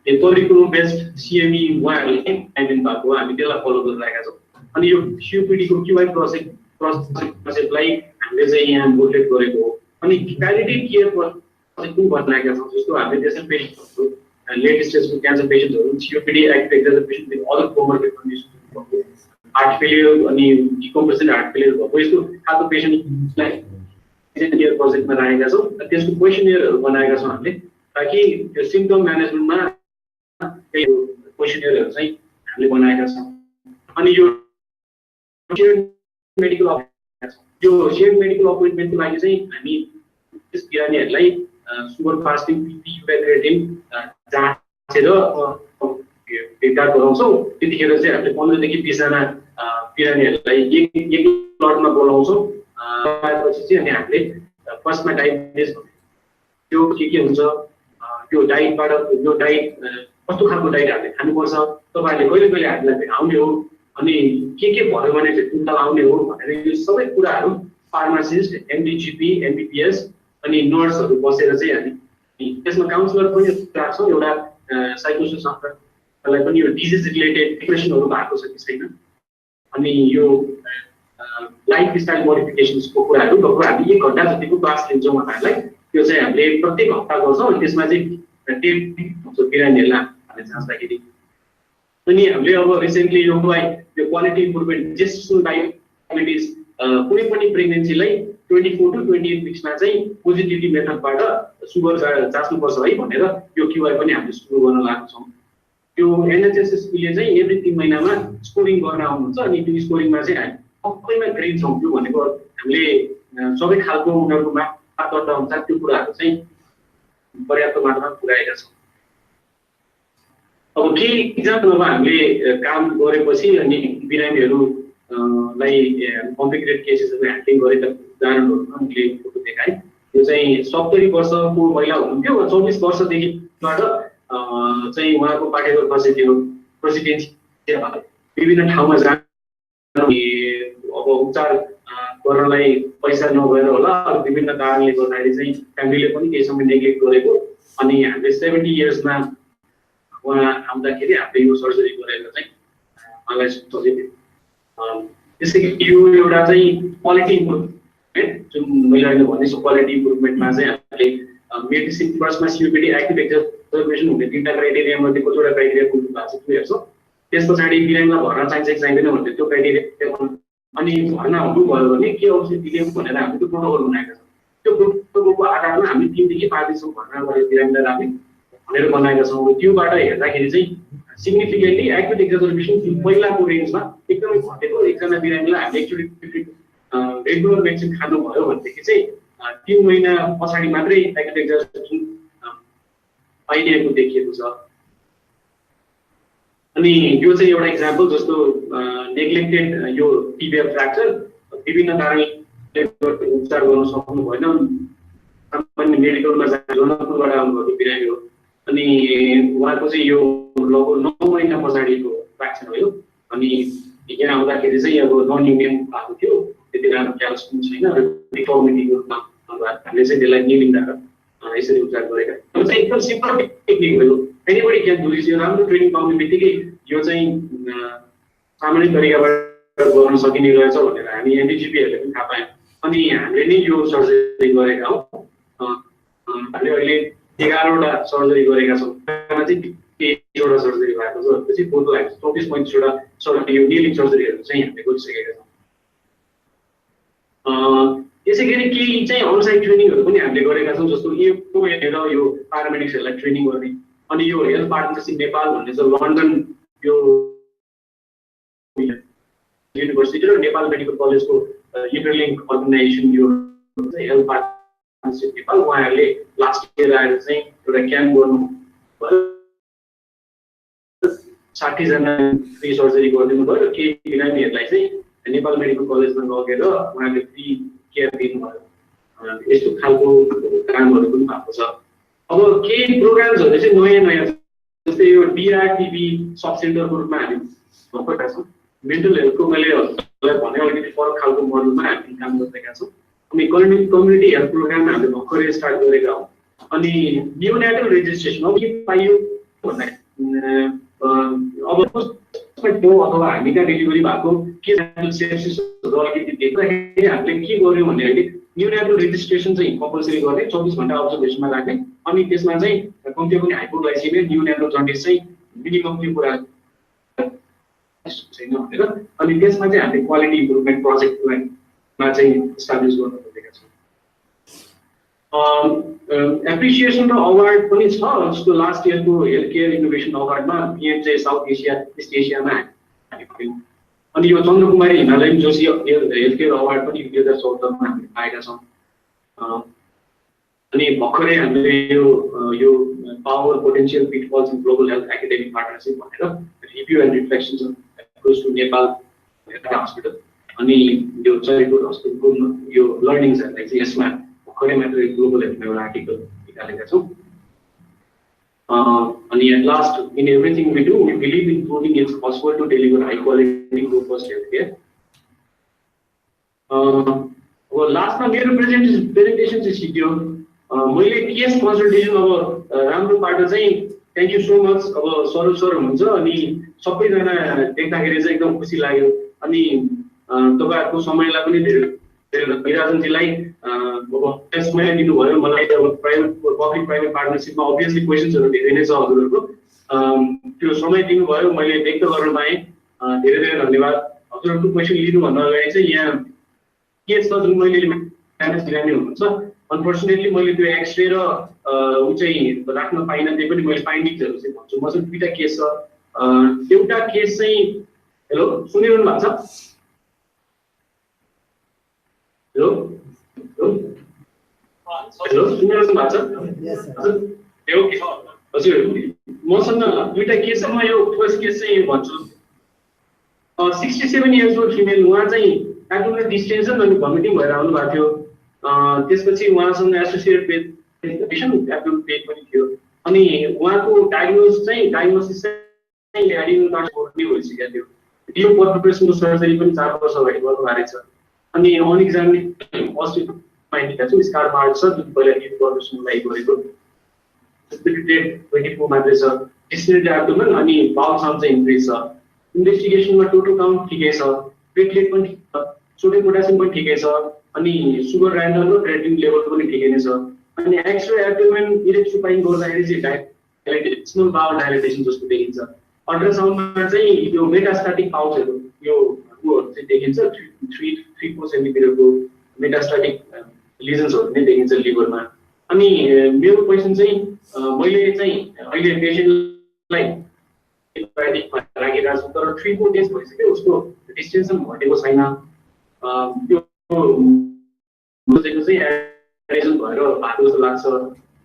करिकुलम बेस्ड सीएमई उहाँहरुले आइडेन्ट भएको हामी त्यसलाई फलो गरिरहेका छौँ। अनि यो सीओपीडी को क्यूआई प्रोजेक्टलाई हामीले चाहिँ यहाँ मोटिभेट गरेको हो। अनि प्यालिएटिभ केयर प्रोजेक्ट पनि बनाएका छौँ, जस्तो हामीले त्यसै पेशेन्टहरु लेट स्टेजको क्यान्सर पेशेन्टहरु, COPD active patient with other comorbid conditions, heart failure अनि डिकम्प्रेसन हार्ट फेलियर भएको यस्तो खालको पेशेन्टलाई केयर प्रोजेक्टमा राखेका छौँ। त्यसको क्वेसनयरहरु बनाएका छौँ हामीले, ताकि त्यो सिम्पटम म्यानेजमेन्टमा क्वेसनयरहरु चाहिँ हामीले बनाएका छौँ। अनि यो मेडिकल अपोइन्टमेन्टको लागि चाहिँ हामी त्यस बिरामीहरुलाई sugar fasting, BP, uric creatinine जाँचेर भेटघाट गराउँछौँ। त्यतिखेर चाहिँ हामीले 15 देखि 20 जना बिरामीहरुलाई एक लटमा बोलाउँछौँ। त्यसपछि चाहिँ अनि हामीले फर्स्टमा डायग्नोसिस त्यो के हुन्छ, त्यो डाइटबाट यो डाइट कस्तो खालको डाइट हामीले खानुपर्छ, तपाईहरुले कहिले कहिले हामीलाई आउने हो अनि के भयो भने चाहिँ कुन्ता आउने हो भनेर यो सबै कुराहरु फार्मासिस्ट, एमडीजीपी, एमबीपीएस अनि नर्सहरु बसेर चाहिँ हामी त्यसमा काउन्सिलर पनि राख्छौँ। एउटा साइकोसोसियोलजीलाई पनि यो डिजिज रिलेटेड डिप्रेसनहरु भएको छ कि छैन, अनि यो लाइफस्टाइल मोडिफिकेसन्सको कुराहरु लगभग हामी 1 घण्टा जतिको क्लास लिन्छौँ उहाँहरुलाई। त्यो चाहिँ हामीले प्रत्येक हप्ता गर्छौँ अनि त्यसमा चाहिँ बिरामीहरुलाई हामीले जाँच्दाखेरि। अनि हामीले अब रिसेन्टली यो क्वालिटी इम्प्रुभमेन्ट जेस्टेसनल डायबिटिज कुनै पनि प्रेग्नेन्सीलाई 24 to 28 विक्समा चाहिँ पोजिटिभिटी मेथडबाट सुगर जाँच्नुपर्छ है भनेर यो क्यूआई पनि हामीले सुरु गर्न लागेका छौँ। त्यो एनएचएसएसपीले चाहिँ एभ्री 3 महिनामा स्कोरिङ गर्न आउनुहुन्छ अनि त्यो स्कोरिङमा चाहिँ हामी सबैमा ग्रेड छौँ। त्यो भनेको हामीले सबै खालको उनीहरूको मापदण्ड अनुसार त्यो कुराहरू चाहिँ पर्याप्त मात्रामा पुर्याएका छौँ। अब के इक्जाम्पल अब हामीले काम गरेपछि अनि बिरामीहरूलाई कम्प्लिकेटेड केसेसहरू ह्यान्डलिङ गरेका उदाहरणहरूमा मैले फोटो देखाएँ। यो चाहिँ 70 वर्षको महिला हुनुहुन्थ्यो, 24 वर्षदेखिबाट चाहिँ उहाँको पार्टीको प्रेसिडेन्सी विभिन्न ठाउँमा जान अब उपचार गर्नलाई पैसा नभएर होला विभिन्न कारणले गर्दाखेरि चाहिँ फ्यामिलीले पनि केही समय नेग्लेक्ट गरेको अनि हामीले 70 इयर्समा उहाँ आउँदाखेरि हामीले यो सर्जरी गरेर चाहिँ उहाँलाई सजिलो त्यसै यो एउटा चाहिँ क्वालिटी इम्प्रुभमेन्ट जुन मैले अहिले भनेको क्वालिटी इम्प्रुभमेन्टमा चाहिँ हामीले मेडिसिन फर्स्टमा सीओपीडी एक्टिभ एक्जर्भेसन हुने 3टा क्राइटेरिया मध्ये कतिवटा क्राइटेरिया पुग्नु भएको छ त्यो हेर्छौँ। त्यस पछाडि बिरामीलाई भर्ना चाहिन्छ कि चाहिँदैन भन्ने त्यो क्राइटेरिया अनि भर्ना हुनुभयो भने के औषधि दिने भनेर हामीले त्यो प्रोटोकल बनाएका छौँ। त्यो प्रोटोकलको आधारमा हामी 3 देखि 5 दिनसम्म भर्ना गरेर बिरामीलाई राख्ने भनेर बनाएका छौँ। त्योबाट हेर्दाखेरि चाहिँ सिग्निफिकेन्टली एक्टिभ एक्जर्भेसन पहिलाको रेन्जमा एकदमै घटेको। एकजना बिरामीलाई हामीले एक्चुअली रेगुलर मेडिसिन खानुभयो भनेदेखि चाहिँ 3 महिना पछाडि मात्रै एक्टिभ एक्जर्भेसन पाइएको देखिएको छ। अनि यो चाहिँ एउटा इक्जाम्पल जस्तो नेग्लेक्टेड यो टिबिया फ्र्याक्चर विभिन्न कारणले उपचार गर्न सक्नु भएन, सामान्य मेडिकलमा जनकपुरबाट आउनुभएको बिरामी हो अनि उहाँको चाहिँ यो लगभग 9 महिना पछाडिको फ्र्याक्चर हो यो। अनि यहाँ आउँदाखेरि चाहिँ अब नन युनियन भएको थियो, त्यति राम्रो क्याल्सियम छैन र डिफर्मिटीको रूपमा हामीले चाहिँ त्यसलाई निलिङ राखेर यसरी उपचार गरेका। त्यो चाहिँ एकदम सिम्पल टेक्निक हो। Anybody can do this. यो राम्रो ट्रेनिङ पाउने बित्तिकै यो चाहिँ सामान्य तरिकाबाट गर्न सकिने रहेछ भनेर हामी एनडिजिपीहरूले पनि थाहा पायौँ। अनि हामीले नै यो सर्जरी गरेका हौँ। हामीले अहिले 11वटा सर्जरी गरेका छौँ। त्यसमा चाहिँ 23वटा सर्जरी भएको छ। त्यसपछि टोटल 24-25वटा सर्जरी यो निलिङ सर्जरीहरू चाहिँ हामीले गरिसकेका छौँ। यसै गरी केही चाहिँ अनसाइट ट्रेनिङहरू पनि हामीले गरेका छौँ, जस्तो यो प्यारामेडिक्सहरूलाई ट्रेनिङ गर्ने। अनि यो हेल्थ पार्टनरसिप नेपाल भन्ने चाहिँ लन्डन यो युनिभर्सिटी र नेपाल मेडिकल कलेजको इन्टरलिङ्क अर्गनाइजेसन यो हेल्थ पार्टनरसिप नेपाल, उहाँहरूले लास्ट इयर आएर चाहिँ एउटा क्याम्प गर्नु भयो। 60 जना फ्री सर्जरी गरिदिनु भयो र केही बिरामीहरूलाई चाहिँ नेपाल मेडिकल कलेजमा लगेर उहाँले फ्री केयर दिनुभयो। यस्तो खालको कामहरू पनि भएको छ। अब केही प्रोग्राम्सहरू चाहिँ नयाँ जस्तै यो डिआरटिबी सब सेन्टरको रूपमा हामी भएका छौँ। मेन्टल हेल्थको मैले भने अलिकति फरक खालको मोडलमा हामी काम गरिरहेका छौँ। अनि कम्युनिटी हेल्थ प्रोग्राम हामीले भर्खरै स्टार्ट गरेका हौँ। अनि नियोनेटल रेजिस्ट्रेसन अब के पाइयो भन्दाखेरि अब अथवा हामी कहाँ डेलिभरी भएको के सेप्सिसहरू अलिकति देख्दाखेरि हामीले के गर्यौँ भन्दाखेरि नियोनेटल रेजिस्ट्रेसन चाहिँ कम्पलसरी गर्ने, 24 घण्टा अब्जर्भेसनमा राख्ने। अनि त्यसमा चाहिँ कम्ती पनि हाइपोग्लाइसेमिया नियोनेटल जन्डिस चाहिँ मिनिमम त्यो कुरा छैन भनेर अनि त्यसमा चाहिँ हामीले क्वालिटी इम्प्रुभमेन्ट प्रोजेक्टमा चाहिँ इस्टाब्लिस गर्न खोजेका छौँ। एप्रिसिएसन र अवार्ड पनि छ, जस्तो लास्ट इयरको हेल्थ केयर इनोभेसन अवार्डमा पिएमजे साउथ एसिया इस्ट एसियामा हामी पायौँ। अनि यो Chandrakumari Himalayan Joshi health care award पनि 2014मा हामीले पाएका छौँ। अनि भर्खरै हामीले यो power potential pitfalls in global health academic partnership भनेर review and reflections across two Nepal hospital अनि यो चरिकोट हस्पिटलको यो लर्निङ्सहरूलाई चाहिँ यसमा भर्खरै मात्र ग्लोबल हेल्थमा एउटा आर्टिकल निकालेका छौँ। अनि at last in everything we do we believe in proving it's possible to deliver high quality robust health care. अब लास्टमा मेरो प्रेजेन्टेसन चाहिँ सिक्यो। मैले केस कन्सल्टेसन अब राम्रो पार्ट चाहिँ थ्याङ्क यू सो मच। अब सर हुनुहुन्छ अनि सबैजना देख्दाखेरि चाहिँ एकदम खुसी लाग्यो। अनि तपाईँहरूको समयलाई पनि धेरै विराजनजीलाई अब समय दिनुभयो मलाई। अब पब्लिक प्राइभेट पार्टनरसिपमा अभियसली क्वेसन्सहरू धेरै नै छ हजुरहरूको, त्यो समय दिनुभयो, मैले व्यक्त गर्न पाएँ। धेरै धेरै धन्यवाद। हजुरहरूको क्वेसन लिनुभन्दा अगाडि चाहिँ यहाँ के छ जुन मैले म्यानेज बिरामी हुनुहुन्छ, अनफर्चुनेटली मैले त्यो एक्सरे र ऊ चाहिँ राख्न पाइनँ। त्यही पनि मैले फाइन्डिङ्सहरू चाहिँ भन्छु। मसँग 2टा केस छ। एउटा केस चाहिँ हेलो सुनिरहनु भएको छ? हेलो हेलो सुनिरहनु भएको छ? हजुर मसँग 2टा केस छ। म यो फर्स्ट केस चाहिँ भन्छु। 67 इयर्स ओल्ड फिमेल, उहाँ चाहिँ एब्डोमिनल डिस्टेन्सन अनि भमिटिङ भएर आउनु भएको थियो। त्यसपछि उहाँसँग एसोसिएटेड पेन एब्डोमिनल पेन पनि थियो। अनि उहाँको डायग्नोसिस चाहिँ एडिनो ट्रान्सपोर्ट भइसकेको थियो। यो पर्फोरेसनको सर्जरी पनि 4 वर्ष अगाडि गर्नु भएको छ। अनि अनएक्जामिन पोजिटिभ फाइन्डिङ छ, स्कार मार्क छ जुन पहिला हिट पर्फोरेसनको लागि गरेको। डेट 24 मात्रै छ। डिस्टेन्ट एब्डोमेन अनि बाउल साउन्ड चाहिँ इन्क्रिज छ। इन्भेस्टिगेसनमा टोटल काउन्ट ठिकै छ, प्लेटलेट पनि ठिक छ, सोडियम पोटासियम पनि ठिकै छ, अनि सुगर ऱ्यान्डम र क्रेटिनिन लेभल पनि ठिकै नै छ। अनि एक्सरे एब्डोमेन इरेक्ट सुपाइङ गर्दाखेरि चाहिँ स्मल बाउल डायलेटेसन जस्तो देखिन्छ। अल्ट्रासाउन्डमा चाहिँ यो मेटास्टाटिक पाउचहरू यो चाहिँ देखिन्छ, 3-4 सेन्टिमिटरको मेटास्टाटिक लिजन्सहरू नै देखिन्छ लिभरमा। अनि मेरो क्वेसन चाहिँ मैले चाहिँ अहिले पेसेन्टलाई राखिरहेको छु, तर 3-4 डेज भइसक्यो, उसको डिस्टेन्सन घटेको छैन। त्यो चाहिँ एडिसन भएर भएको जस्तो लाग्छ।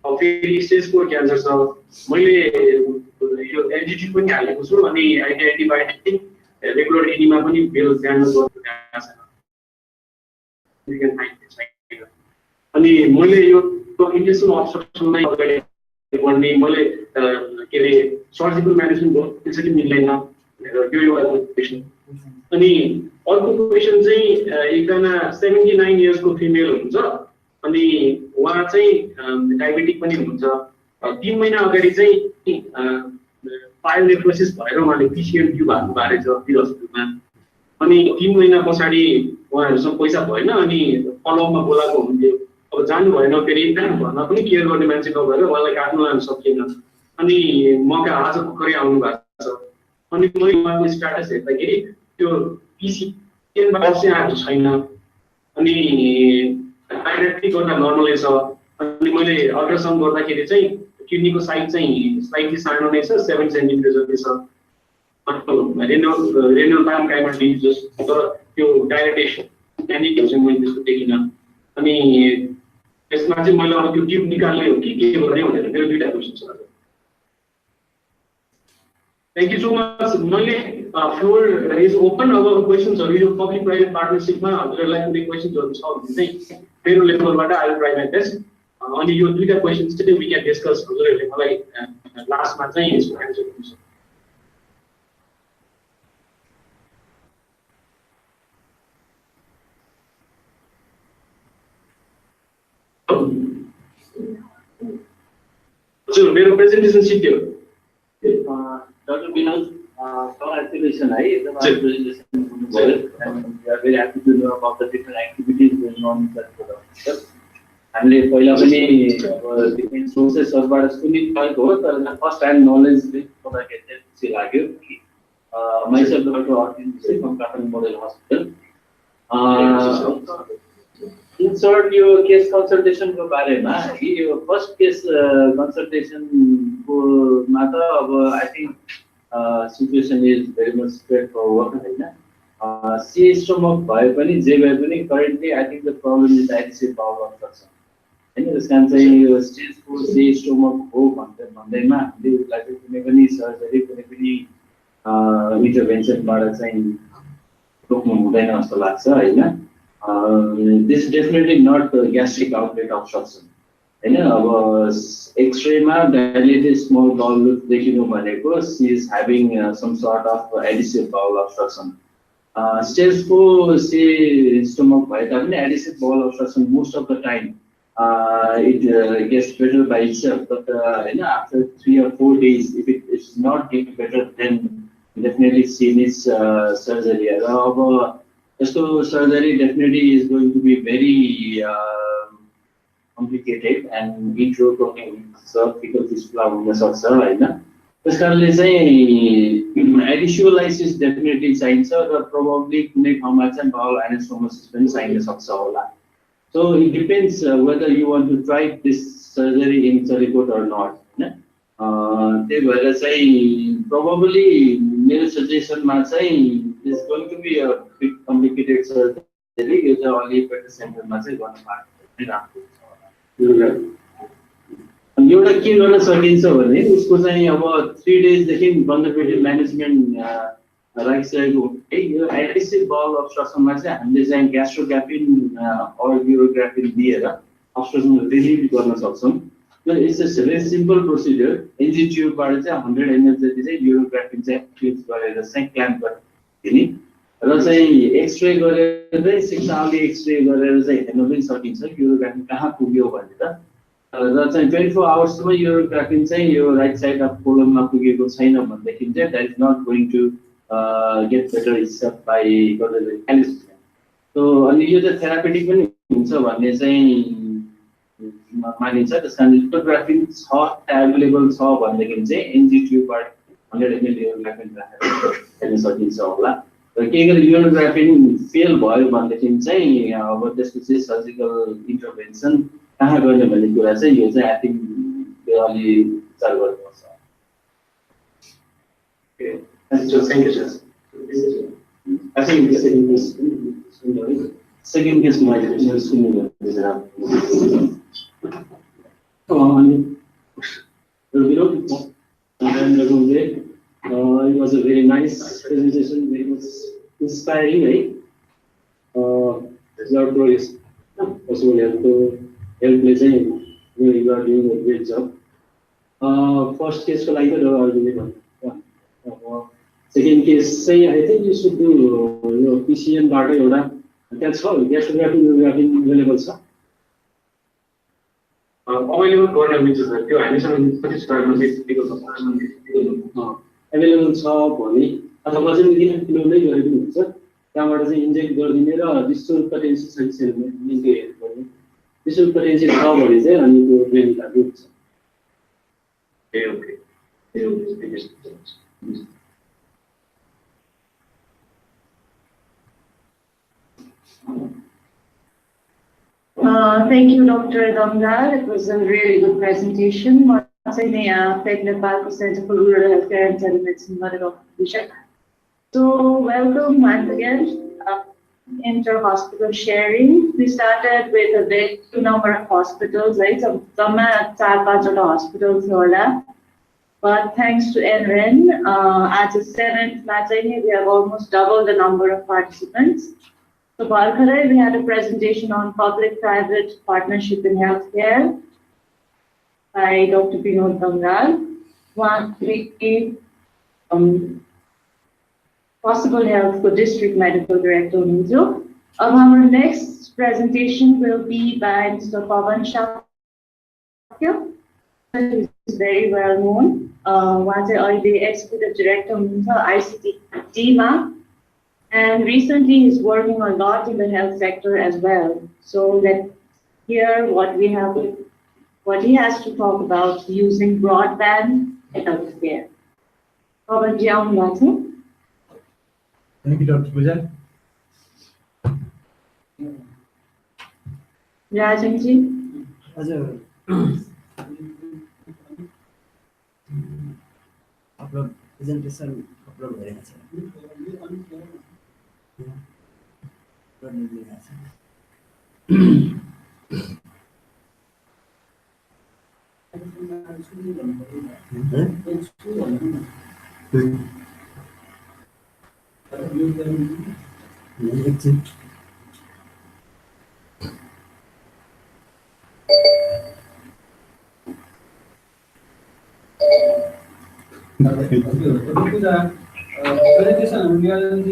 अब फेरि स्टेज 4 क्यान्सर छ। मैले यो एलजिटी पनि हालेको छु अनि एन्टिबायोटिक रेगुलर एनीमा पनि बेल ध्यान गर्नु छैन। अनि मैले यो इन्टेन्सन अब्स्ट्रक्सनलाई अगाडि बढ्ने मैले के अरे सर्जिकल म्यानेजमेन्ट गर्नु त्यसरी मिल्दैन यो एउटा क्वेसन। अनि अर्को क्वेसन चाहिँ एकजना 79 इयर्सको फिमेल हुनुहुन्छ। अनि उहाँ चाहिँ डायबेटिक पनि हुनुहुन्छ। 3 महिना अगाडि चाहिँ फाइल नेक्रोसिस भएर उहाँले पिसिएम ट्युब हाल्नु भएको रहेछ हस्पिटलमा। अनि 3 महिना पछाडि उहाँहरूसँग पैसा भएन अनि फलोअपमा बोलाएको हुन्थ्यो। अब जानु भएन, फेरि भन्न पनि केयर गर्ने मान्छे नभएर उहाँलाई काट्नु लानु सकिएन। अनि मका आज भर्खरै आउनु भएको छ। अनि मैले उहाँको स्ट्याटस हेर्दाखेरि त्यो पिसिएमबाट चाहिँ आएको छैन। अनि डाइरेक्टली गर्दा नर्मलै छ। अनि मैले अल्ट्रासाउन्ड गर्दाखेरि चाहिँ किडनीको साइज चाहिँ स्लाइटली सानो नै छ, 7 सेन्टिमिटर जति छ। रेनल पामकाइमा डिजिज, तर त्यो डाइलेटेसन एनिटिभ चाहिँ मैले त्यस्तो देखिनँ। अनि त्यसमा चाहिँ मैले अब त्यो ट्युब निकाल्ने हो कि के गर्ने भनेर मेरो 2टा क्वेसन छ। Thank you so much. मैले फ्लोर इज ओपन। अब क्वेसन्सहरु यो पब्लिक प्राइभेट पार्टनरशिपमा हजुरहरुलाई कुनै क्वेसन्सहरु छ भने चाहिँ मेरो लेभलबाट I will try my best. अनि यो 2टा क्वेसन्स चाहिँ वी क्यान डिस्कस। हजुरहरुले मलाई लास्टमा चाहिँ यसको एन्सर दिनुहुन्छ। हजुर मेरो प्रेजेन्टेसन सिक्यो। Dr. Binod, congratulations. Presentation and we are very happy to know about the different activities going on in Charikot Hospital. हामीले पहिला पनि डिफरेन्ट सोर्सेसहरुबाट सुनिरहेको हो, तर फर्स्ट ह्यान्ड नलेज पढ्दाखेरि चाहिँ खुसी लाग्यो। myself Dr. Artin from Pavan Model Hospital. In short, your case consultation को बारेमा यो फर्स्ट केस consultation को मात्र अब I think situation is very much straightforward हैन। C stomach भए पनि जे भए पनि currently I think the problem is digestive bowel obstruction हैन। त्यसकारण चाहिँ यो स्टेज 4 C stomach हो भन्दैमा हामीले लागि कुनै पनि सर्जरी कुनै पनि इन्टरभेन्सनबाट चाहिँ रोक्नु हुँदैन जस्तो लाग्छ हैन। This is definitely not gastric outlet obstruction. X-ray ma dilated small bowel देखिनु भनेको she is having some sort of adhesive bowel obstruction. Stage 4 C stomach भए तापनि adhesive bowel obstruction most of the time it gets better by itself, but after 3 or 4 days if it is not getting better then definitely she needs surgery. So surgery definitely is going to be very complicated and intraperitoneal fecal fistula हुन सक्छ हैन। त्यसकारणले चाहिँ एडिसुअलाइसिस definitely चाहिन्छ र probably कुनै ठाउँमा चाहिँ बाउल एनास्टोमोसिस पनि चाहिन सक्छ होला। So it depends whether you want to try this surgery in Charikot or not हैन। त्यही भएर चाहिँ प्रोबब्ली मेरो सजेसनमा चाहिँ is going to be a bit complicated surgery. यो चाहिँ अलि बेटर सेन्टरमा चाहिँ गर्न पार्छ राम्रो छ। एउटा के गर्न सकिन्छ भने उसको चाहिँ अब 3 डेज देखि कन्जर्भेटिभ म्यानेजमेन्ट राखिसकेको हुन्छ। यो एडिसिभ बाउल अब्स्ट्रक्सनमा चाहिँ हामीले चाहिँ ग्यास्ट्रोग्राफिन अर युरोग्राफिन दिएर अब्स्ट्रक्सन रिलिभ गर्न सक्छौँ। It's a very simple procedure. NG ट्युबबाट चाहिँ 100 ml जति चाहिँ युरोग्राफिन चाहिँ ट्युब गरेर चाहिँ क्ल्याम्प दिने र चाहिँ एक्सरे गरेर चाहिँ सिग्नल एक्सरे गरेर चाहिँ हेर्न पनि सकिन्छ युरोग्राफिन कहाँ पुग्यो भनेर। र चाहिँ 24 आवर्समा युरोग्राफिन चाहिँ यो राइट साइड अफ कोलममा पुगेको छैन भनेदेखि चाहिँ that is not going to get better itself by anesthesia. So अनि यो चाहिँ थेरापेटिक पनि हुन्छ भन्ने चाहिँ मानिन्छ। त्यसकारण युरोग्राफिन छ एभाइलेबल छ भनेदेखि चाहिँ एनजी ट्युबबाट 100 ml युरोग्राफिन राखेर हेर्न सकिन्छ होला। र के गरी युरोग्राफिन फेल भयो भनेदेखि चाहिँ अब त्यसपछि सर्जिकल इन्टरभेन्सन कहाँ गर्ने भन्ने कुरा चाहिँ यो चाहिँ आई थिंक अलि विचार गर्नुपर्छ। Thank you, sir. I think the second case might be it was a very nice presentation, very much inspiring, right? Your progress also have to help me say you are doing a great job. First case for like second case say I think you should do PCN data. That's all. Gastrography available, sir. Available गर्न मिल्छ sir त्यो हामीसँग कति स्तरमा दिएको छ available छ भने अथवा चाहिँ किन नै गरेको हुन्छ त्यहाँबाट चाहिँ इन्जेक्ट गरिदिने र डिस्टोर पोटेन्सियल छ कि छैन लिङ्क हेर्नु पर्ने डिस्टोर पोटेन्सियल छ भने चाहिँ अनि त्यो ट्रेन लाग्नु हुन्छ okay Thank you, Dr. Dangal. It was a really good presentation. Nepalko Center for Rural Healthcare and Telemedicine, Binod Dangal. So, welcome once again. Inter-hospital sharing. We started with a big number of hospitals, right? So, some 4-5 hospitals. But thanks to NREN, at the 7th match, we have almost doubled the number of participants. So, Bharkharai, we had a presentation on public-private partnership in healthcare by Dr. Binod Dangal. Possible health for District Medical Director Nijo. Our next presentation will be by Mr. Pavan Shakya, who is very well known. The Executive Director of ICT DIMA. And recently he's working a lot in the health sector as well. So let's hear what he has to talk about using broadband in healthcare. Thank you, Dr. Puja. Rajanji. Upload presentation upload गरेको छ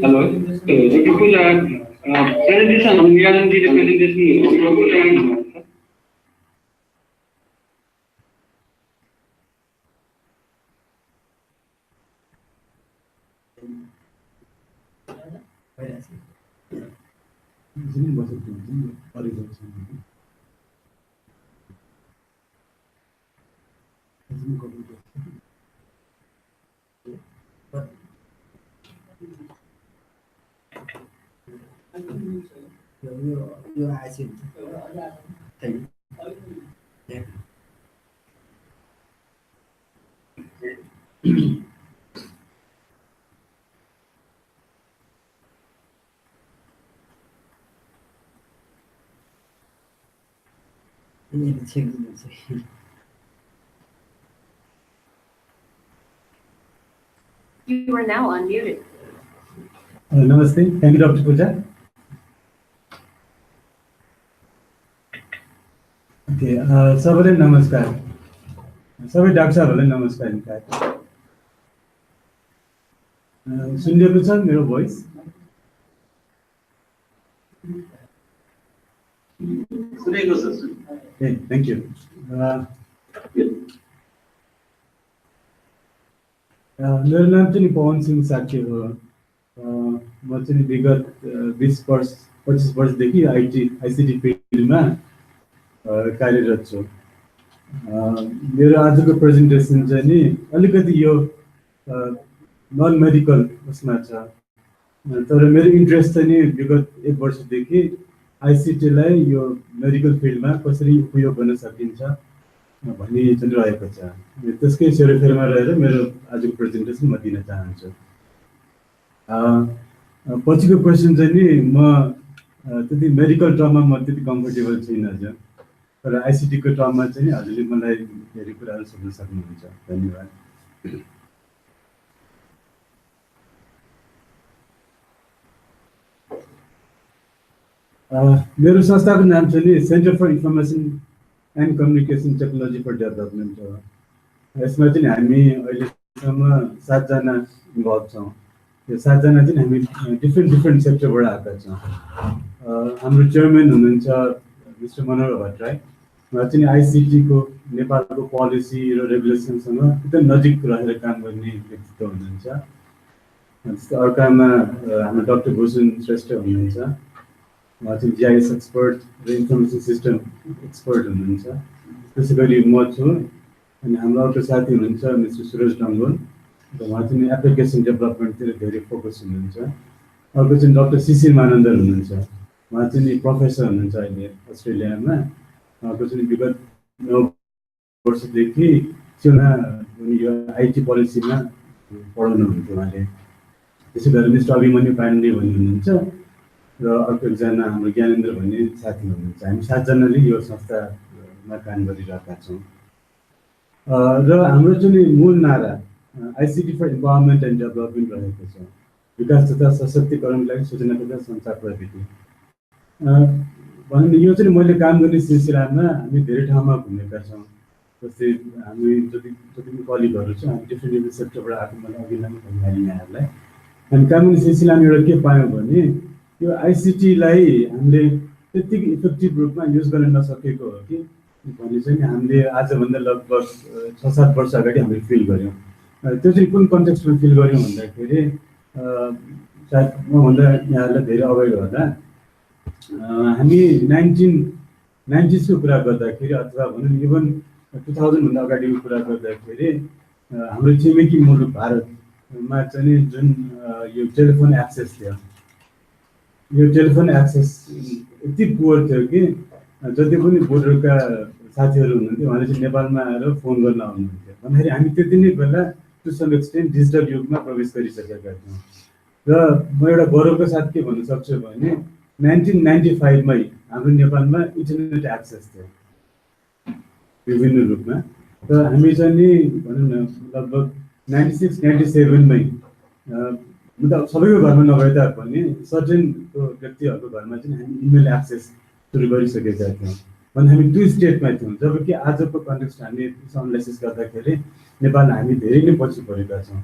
Hello. Presentation on presentation. Your eyes in. Thank you. You are now unmuted. Namaste. Thank you, Dr. Puja. Okay, सबैलाई नमस्कार. सबै doctor साहबहरुलाई नमस्कार. सुनिएको छ मेरो voice? सुनेको छ. Okay, thank you. मेरो नाम चाहिँ पवन सिंह साक्य हो. म चाहिँ विगत 20-25 वर्षदेखि आईसीटी फिल्डमा कार्यरत छु. मेरो आजको प्रेजेन्टेसन चाहिँ नि अलिकति यो नन मेडिकल उसमा छ. तर मेरो इन्ट्रेस्ट चाहिँ नि विगत 1 वर्षदेखि आईसीटीलाई यो मेडिकल फिल्डमा कसरी उपयोग गर्न सकिन्छ भन्ने चाहिँ रहेको छ. त्यसकै सेरोफेरमा रहेर मेरो आजको प्रेजेन्टेसन म दिन चाहन्छु. पछिको क्वेसन चाहिँ नि म त्यति मेडिकल टर्ममा म त्यति कम्फर्टेबल छैन हजुर. तर आईसीटी को टर्ममा चाहिँ नि हजुरले मलाई धेरै कुराहरू सोध्न सक्नुहुन्छ. धन्यवाद. मेरो संस्थाको नाम चाहिँ नि center for information and communication technology for development हो. यसमा चाहिँ हामी अहिलेसम्म 7 जना इन्भल्भ छौँ. यो 7 जना चाहिँ हामी डिफ्रेन्ट सेक्टरबाट आएका छौँ. हाम्रो चेयरम्यान हुनुहुन्छ मिस्टर मनोहर भट्टराई. चाहिँ आइसिटी को नेपालको पोलिसी र रेगुलेसनसँग एकदम नजिक रहेर काम गर्ने व्यक्तित्व हुनुहुन्छ। जस्तै अर्कामा हाम्रो डाक्टर भूषण श्रेष्ठ हुनुहुन्छ, उहाँ चाहिँ जिआइएस एक्सपर्ट र इन्फर्मेसन सिस्टम एक्सपर्ट हुनुहुन्छ। त्यसै गरी म छु, अनि हाम्रो अर्को साथी हुनुहुन्छ मिस्टर सुरज डङ्गोल, उहाँ चाहिँ एप्लिकेसन डेभलपमेन्टतिर धेरै फोकस हुनुहुन्छ। अर्को चाहिँ डाक्टर शिशिर मानन्दर हुनुहुन्छ, उहाँ चाहिँ प्रोफेसर हुनुहुन्छ अहिले अस्ट्रेलियामा। उहाँको चाहिँ विगत 9 वर्षदेखि यो आइटी पोलिसीमा पढाउनुहुन्थ्यो उहाँले। त्यसै गरी मिस्टर अभिमन्यु पाण्डे भन्ने हुनुहुन्छ र अर्को एकजना हाम्रो ज्ञानेन्द्र भन्ने साथी हुनुहुन्छ। हामी 7 जनाले यो संस्थामा काम गरिरहेका छौँ। र हाम्रो चाहिँ मूल नारा ICT for empowerment and development रहेको छ, विकास तथा सशक्तिकरणको लागि सूचना तथा सञ्चार प्रविधि। भन्नु यो चाहिँ मैले काम गर्ने सिलसिलामा हामी धेरै ठाउँमा घुमेका छौँ। जस्तै हामी जति पनि कलिगहरू छ, हामी डिफ्रेन्ट डिफ्रेन्ट सेक्टरबाट आएको, मैले अघि नै भनिहालेँ यहाँहरूलाई। हामी काम गर्ने सिलसिलामा एउटा के पायौँ भने यो आइसिटीलाई हामीले त्यतिकै इफेक्टिभ रूपमा युज गर्न नसकेको हो कि भन्ने चाहिँ हामीले आजभन्दा लगभग 6-7 वर्ष अगाडि हामीले फिल गऱ्यौँ। त्यो चाहिँ कुन कन्टेक्स्टमा फिल गऱ्यौँ भन्दाखेरि सायद मभन्दा यहाँहरूलाई धेरै अवेर होला, हामी 1990s को कुरा गर्दाखेरि अथवा भनौँ इभन 2000 भन्दा अगाडिको कुरा गर्दाखेरि हाम्रो छिमेकी मुलुक भारतमा चाहिँ जुन यो टेलिफोन एक्सेस थियो, यो टेलिफोन एक्सेस यति पुवर थियो कि जति पनि बोर्डरका साथीहरू हुनुहुन्थ्यो उहाँले चाहिँ नेपालमा आएर फोन गर्न आउनुहुन्थ्यो। भन्दाखेरि हामी त्यति नै बेला टु सम एक्सटेन्ट डिजिटल युगमा प्रवेश गरिसकेका थियौँ। र म एउटा गौरवको साथ के भन्न सक्छु भने 1995 मै हाम्रो नेपालमा इन्टरनेट एक्सेस थियो विभिन्न रूपमा। र हामी चाहिँ नि भनौँ न लगभग 96-97 मै मतलब सबैको घरमा नभए तापनि सर्टेनको व्यक्तिहरूको घरमा चाहिँ हामी इमेल एक्सेस सुरु गरिसकेका थियौँ। भने हामी 2 स्टेटमा थियौँ, जबकि आजको कन्टेक्स्ट हामी एनालाइसिस गर्दाखेरि नेपाल हामी धेरै नै पछि परेका छौँ।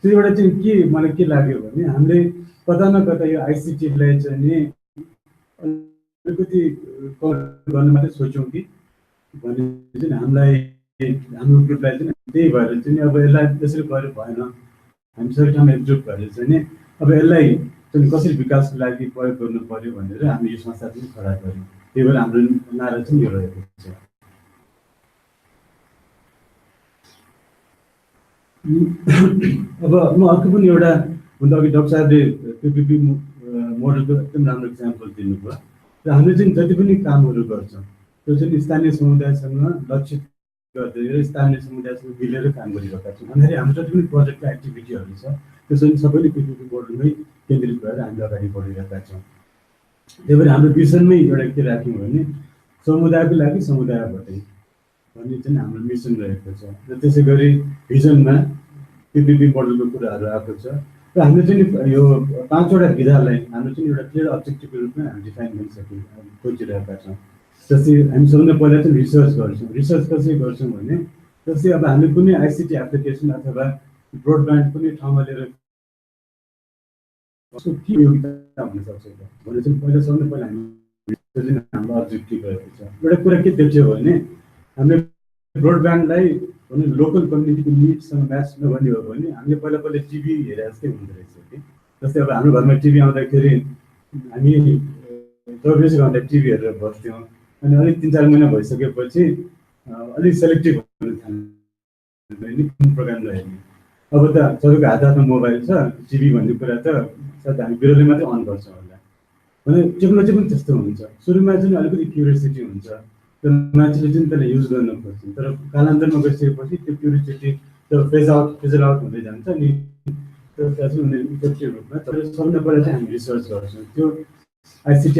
त्यो एउटा चाहिँ के मलाई के लाग्यो भने हामीले कता न कता यो आइसिटीलाई चाहिँ नि अलिकति गर्न मात्रै सोच्यौँ कि भन्ने चाहिँ हामीलाई हाम्रो ग्रुपलाई चाहिँ त्यही भएर चाहिँ अब यसलाई त्यसरी गरेर भएन, हामी सबै ठाउँमा एकजुट भएर चाहिँ नि अब यसलाई चाहिँ कसरी विकासको लागि प्रयोग गर्नु पर्यो भनेर हामी यो संस्था चाहिँ खडा गऱ्यौँ। त्यही भएर हाम्रो नारा चाहिँ यो रहेको छ। अब म अर्को पनि एउटा भन्दा अघि डाक्टर साहबले पिपिपी मोडलको एकदम राम्रो इक्जाम्पल दिनुभयो। र हामीले चाहिँ जति पनि कामहरू गर्छौँ त्यो चाहिँ स्थानीय समुदायसँग लक्षित गर्दै र स्थानीय समुदायसँग मिलेर काम गरिरहेका छौँ। भन्दाखेरि हाम्रो जति पनि प्रोजेक्टको एक्टिभिटीहरू छ त्यो चाहिँ सबैले पिपिपी मोडलमै केन्द्रित भएर हामीले अगाडि बढिरहेका छौँ। त्यही भएर हाम्रो मिसनमै एउटा के राख्यौँ भने समुदायको लागि समुदायबाटै भन्ने चाहिँ हाम्रो मिसन रहेको छ। र त्यसै गरी भिजनमा पिपिपी मोडलको कुराहरू आएको छ। र हामीले चाहिँ यो 5वटा विधालाई हाम्रो चाहिँ एउटा क्लियर अब्जेक्टिभको रूपमा हामी डिफाइन खोजिरहेका छौँ। जस्तै हामी सबभन्दा पहिला चाहिँ रिसर्च गर्छौँ। रिसर्च कसरी गर्छौँ भने जस्तै अब हामीले कुनै आइसिटी एप्लिकेसन अथवा ब्रोडब्यान्ड कुनै ठाउँमा लिएर उसको के योग्यता हुनसक्छ भने चाहिँ पहिला सबभन्दा पहिला हामी हाम्रो अब्जेक्टिभ रहेको छ। एउटा कुरा के देख्छौँ भने हामीले ब्रोडब्यान्डलाई भनौँ लोकल कम्युनिटीको निडसँग म्याच नगर्ने हो भने हामीले पहिला टिभी हेरे जस्तै हुँदो रहेछ कि। जस्तै अब हाम्रो घरमा टिभी आउँदाखेरि हामी 24 घन्टा टिभी हेरेर बस्थ्यौँ, अनि अलिक 3-4 महिना भइसकेपछि अलिक सेलेक्टिभ हुन थाल्यो कुन प्रोग्रामलाई हेर्ने। अब त सबैको हात हातमा मोबाइल छ, टिभी भन्ने कुरा त सायद हामी बिरलै मात्रै अन गर्छौँ होला। भने टेक्नोलोजी पनि त्यस्तो हुन्छ, सुरुमा चाहिँ अलिकति क्युरियोसिटी हुन्छ, तर मान्छेले चाहिँ त्यसलाई युज गर्न खोज्छ। तर कालान्तरमा गइसकेपछि त्यो क्युरियोसिटी त्यो फेज आउट हुँदै जान्छ अनि त्यसलाई चाहिँ उनीहरूले इफेक्टिभ रूपमा तर सबभन्दा पहिला चाहिँ हामी रिसर्च गर्छौँ त्यो आइसिटी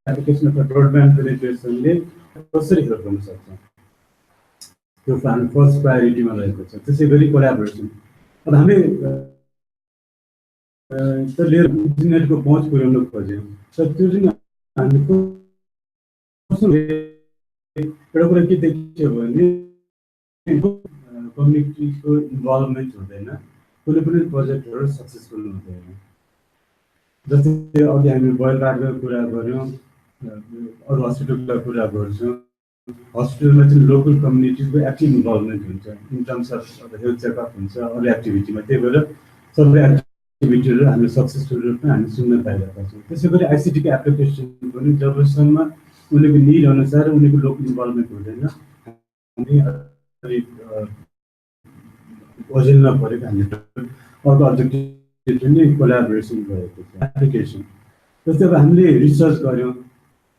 एप्लिकेसन अथवा ब्रोडब्यान्ड पेनिट्रेसनले कसरी हेल्प गर्न सक्छ। त्यो हाम्रो फर्स्ट प्रायोरिटीमा रहेको छ। त्यसै गरी कोलाबोरेसन। अब हामीले लिएर इन्टरनेटको पहुँच पुर्याउन खोज्यौँ, तर त्यो चाहिँ हामीले एउटा कुरा के देखियो भने कम्युनिटीको इन्भल्भमेन्ट हुँदैन, कुनै पनि प्रोजेक्टहरू सक्सेसफुल हुँदैन। जस्तै अघि हामी बोइलघाटको कुरा गऱ्यौँ, अरू हस्पिटलको कुरा गर्छौँ, हस्पिटलमा चाहिँ लोकल कम्युनिटीको एक्टिभ इन्भल्भमेन्ट हुन्छ in terms of health checkup हुन्छ अरू एक्टिभिटीमा। त्यही भएर सबै एक्टिभिटीहरू हामीले सक्सेसफुल रूपमा हामी सुन्न पाइरहेका छौँ। त्यसै गरी आइसिटीको एप्लिकेसन पनि जबसम्म उनीहरूको निड अनुसार उनीहरूको लोकल इन्भल्भमेन्ट हुँदैन हामी ओझेलमा परेको हामी अर्को अब्जेक्टिभ पनि कोलाबोरेसन भएको छ एप्लिकेसन। जस्तै अब हामीले रिसर्च गऱ्यौँ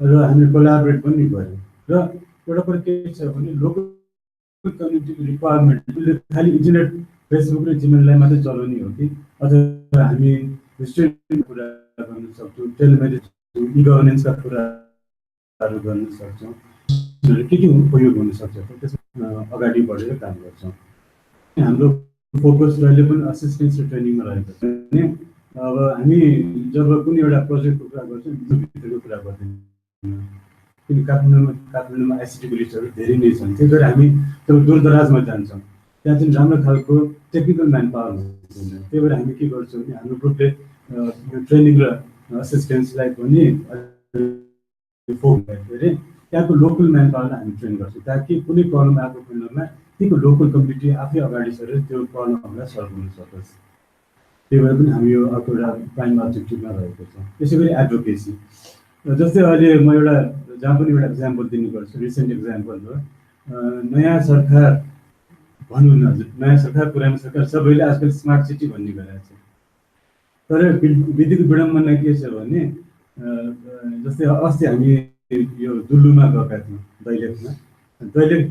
र हामीले कोलाबोरेट पनि गऱ्यौँ र एउटा कुरो के छ भने लोकल कम्युनिटीको रिक्वायरमेन्ट खालि इन्टरनेट फेसबुक र जिमेललाई मात्रै चलाउने हो कि अथवा हामी हिस्ट्रीको कुरा गर्न सक्छौँ, टेलिमेडिसिन इ गभर्नेन्सका कुराहरू गर्न सक्छौँ, के उपयोग हुनसक्छ त्यसमा अगाडि बढेर काम गर्छौँ। हाम्रो फोकस जहिले पनि असिस्टेन्स र ट्रेनिङमा रहेको छ। अब हामी जब कुनै एउटा प्रोजेक्टको कुरा गर्छौँ भित्रको कुरा गर्दैनौँ किन काठमाडौँमा आइसिटीको लिस्टहरू धेरै नै छन्। त्यही भएर हामी जब दूरदराजमा जान्छौँ त्यहाँ चाहिँ राम्रो खालको टेक्निकल म्यान पावर हुँदैन। त्यही भएर हामी के गर्छौँ भने हाम्रो ग्रुपले यो ट्रेनिङ र असिस्टेन्सलाई पनि त्यहाँको लोकल म्यान पावरलाई हामी ट्रेन गर्छौँ ताकि कुनै प्रब्लम आएको खण्डमा त्यहीको लोकल कम्युनिटी आफै अगाडि सरेर त्यो प्रब्लमहरूलाई सल्भ हुन सकोस्। त्यही भएर पनि हामी यो अर्को एउटा प्राइम अब्जेक्टिभमा रहेको छ। त्यसै गरी एडभोकेसी जस्तै अहिले म एउटा जहाँ पनि एउटा इक्जाम्पल दिने गर्छु, रिसेन्ट इक्जाम्पल हो नयाँ सरकार भनौँ न हजुर, नयाँ सरकार पुरानो सरकार सबैले आजकल स्मार्ट सिटी भन्ने गरिरहेको छ। तर विधिको विडम्बना के छ भने जस्तै अस्ति हामी यो दुल्लुमा गएका थियौँ दैलेखमा,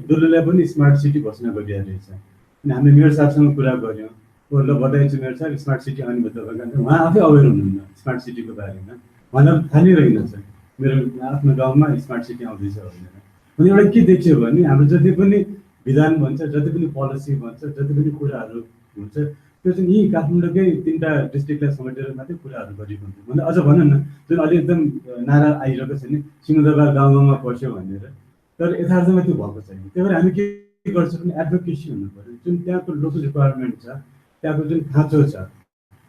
दुल्लुलाई पनि स्मार्ट सिटी घोषणा गरिरहेको रहेछ। अनि हामीले मेयर साहबसँग कुरा गऱ्यौँ ल बधाई छु मेयर साहब स्मार्ट सिटी आउने भयो तपाईँ, उहाँ आफै अवेर हुनुहुन्न स्मार्ट सिटीको बारेमा, भनेर थाहा नै रहेनछ मेरो आफ्नो गाउँमा स्मार्ट सिटी आउँदैछ भनेर। अनि एउटा के देखियो भने हाम्रो जति पनि विधान भन्छ, जति पनि पोलिसी भन्छ, जति पनि कुराहरू हुन्छ त्यो चाहिँ यहीँ काठमाडौँकै 3टा डिस्ट्रिक्टलाई समेटेर मात्रै कुराहरू गरिएको हुन्छ। भने अझ भनौँ न जुन अहिले एकदम नारा आइरहेको छ नि सिंहदरबार गाउँ गाउँमा पस्यो भनेर, तर यथार्थमा त्यो भएको छैन। त्यही भएर हामी के गर्छौँ भने एडभोकेसी हुनु पऱ्यो। जुन त्यहाँको लोकल रिक्वायरमेन्ट छ, त्यहाँको जुन खाँचो छ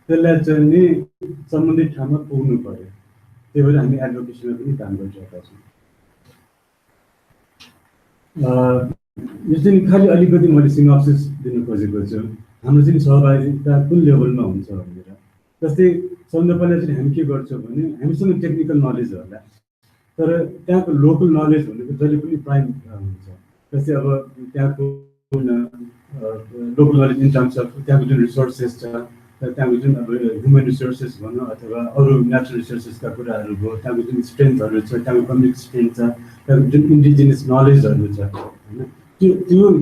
त्यसलाई चाहिँ नि सम्बन्धित ठाउँमा पुग्नु पऱ्यो। त्यही भएर हामी एडभोकेसीमा पनि काम गरिरहेका छौँ। यो चाहिँ खालि अलिकति मैले सिनोप्सिस दिनु खोजेको छु हाम्रो चाहिँ सहभागिता कुन लेभलमा हुन्छ भनेर। जस्तै सबभन्दा पहिला चाहिँ हामी के गर्छौँ भने हामीसँग टेक्निकल नलेज होला तर त्यहाँको लोकल नलेज भनेको जहिले पनि प्राइम हुन्छ। जस्तै अब त्यहाँको local knowledge in terms of त्यहाँको जुन रिसोर्सेस छ, त्यहाँको जुन अब ह्युमन रिसोर्सेस भनौँ अथवा अरू नेचुरल रिसोर्सेसका कुराहरू भयो, त्यहाँको जुन स्ट्रेन्थहरू छ, त्यहाँको कम्युनिटी स्ट्रेन्थ छ, त्यहाँको जुन इन्डिजिनियस नलेजहरू छ होइन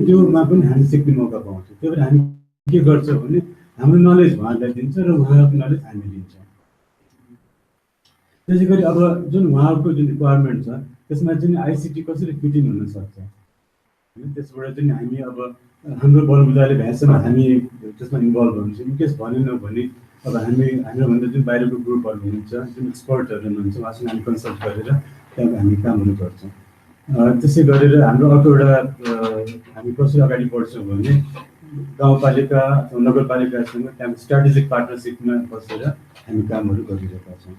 त्योमा पनि हामी सिक्ने मौका पाउँछौँ। त्यही भएर हामी के गर्छौँ भने हाम्रो नलेज उहाँहरूलाई दिन्छ र उहाँहरूको नलेज हामी दिन्छौँ। त्यसै गरी अब जुन उहाँहरूको जुन रिक्वायरमेन्ट छ त्यसमा चाहिँ आइसिटी कसरी फिटिङ हुनसक्छ होइन, त्यसबाट चाहिँ हामी अब हाम्रो बलबुताले भ्यासम्म हामी त्यसमा इन्भल्भ हुन्छौँ। इनकेस भनेन भने अब हामीहरूभन्दा जुन बाहिरको ग्रुपहरू हुनुहुन्छ, जुन एक्सपर्टहरू हुनुहुन्छ उहाँसँग हामी कन्सल्ट गरेर त्यहाँ हामी कामहरू गर्छौँ। त्यसै गरेर हाम्रो अर्को एउटा हामी कसरी अगाडि बढ्छौँ भने गाउँपालिका अथवा नगरपालिकासँग त्यहाँ स्ट्राटेजिक पार्टनरसिपमा बसेर हामी कामहरू गरिरहेका छौँ।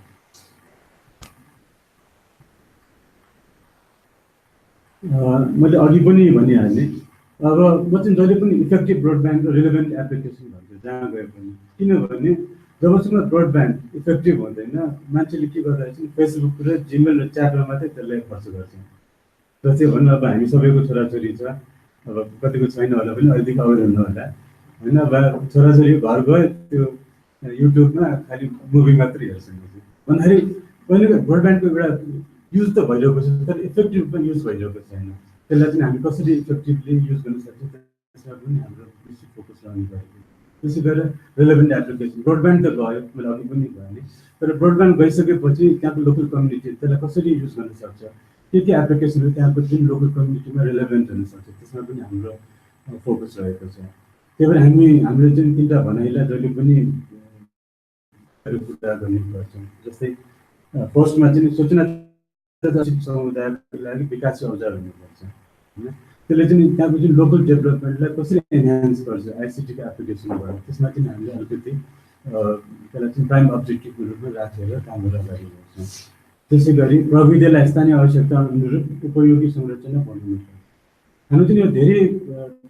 मैले अघि पनि भनिहालेँ अब म चाहिँ जहिले पनि इफेक्टिभ ब्रोडब्यान्ड र रिलेभेन्ट एप्लिकेसन भन्छु जहाँ गए पनि। किनभने जबसम्म ब्रोडब्यान्ड इफेक्टिभ हुँदैन मान्छेले के गर्दा चाहिँ फेसबुक र जिमेल र च्याटमा मात्रै त्यसलाई खर्च गर्छौँ। जस्तै भन्नु अब हामी सबैको छोराछोरी छ, अब कतिको छैन होला पनि अहिलेदेखि अवेर हुनु होला होइन। अब छोराछोरी घर गयो त्यो युट्युबमा खालि मुभी मात्रै हेर्छन् भन्दाखेरि पहिलेको ब्रोडब्यान्डको एउटा युज त भइरहेको छ तर इफेक्टिभ रूपमा युज भइरहेको छैन। त्यसलाई चाहिँ हामी कसरी इफेक्टिभली युज गर्न सक्छौँ त्यसमा पनि हाम्रो बेसी फोकस रहनु पऱ्यो। त्यसै गरेर रिलेभेन्ट एप्लिकेसन ब्रोडब्यान्ड त गयो मैले अघि पनि भने, तर ब्रोडब्यान्ड गइसकेपछि त्यहाँको लोकल कम्युनिटी त्यसलाई कसरी युज गर्न सक्छ, के एप्लिकेसनहरू त्यहाँको जुन लोकल कम्युनिटीमा रिलेभेन्ट हुनसक्छ त्यसमा पनि हाम्रो फोकस रहेको छ। त्यही भएर हामीले जुन 3टा भनाइलाई जहिले पनि कुरा गर्ने गर्छौँ। जस्तै फर्स्टमा चाहिँ सूचना समुदायको लागि विकास औजार हुनुपर्छ होइन। त्यसले चाहिँ त्यहाँको जुन लोकल डेभलपमेन्टलाई कसरी एनहान्स गर्छ आइसिटीको एप्लिकेसनबाट, त्यसमा चाहिँ हामीले अलिकति त्यसलाई चाहिँ प्राइम अब्जेक्टिभको रूपमा राखेर काम गर्न लागि गर्छौँ। त्यसै गरी प्रविधिलाई स्थानीय आवश्यकता अनुरूप उपयोगी संरचना बनाउनु पर्छ। हाम्रो चाहिँ यो धेरै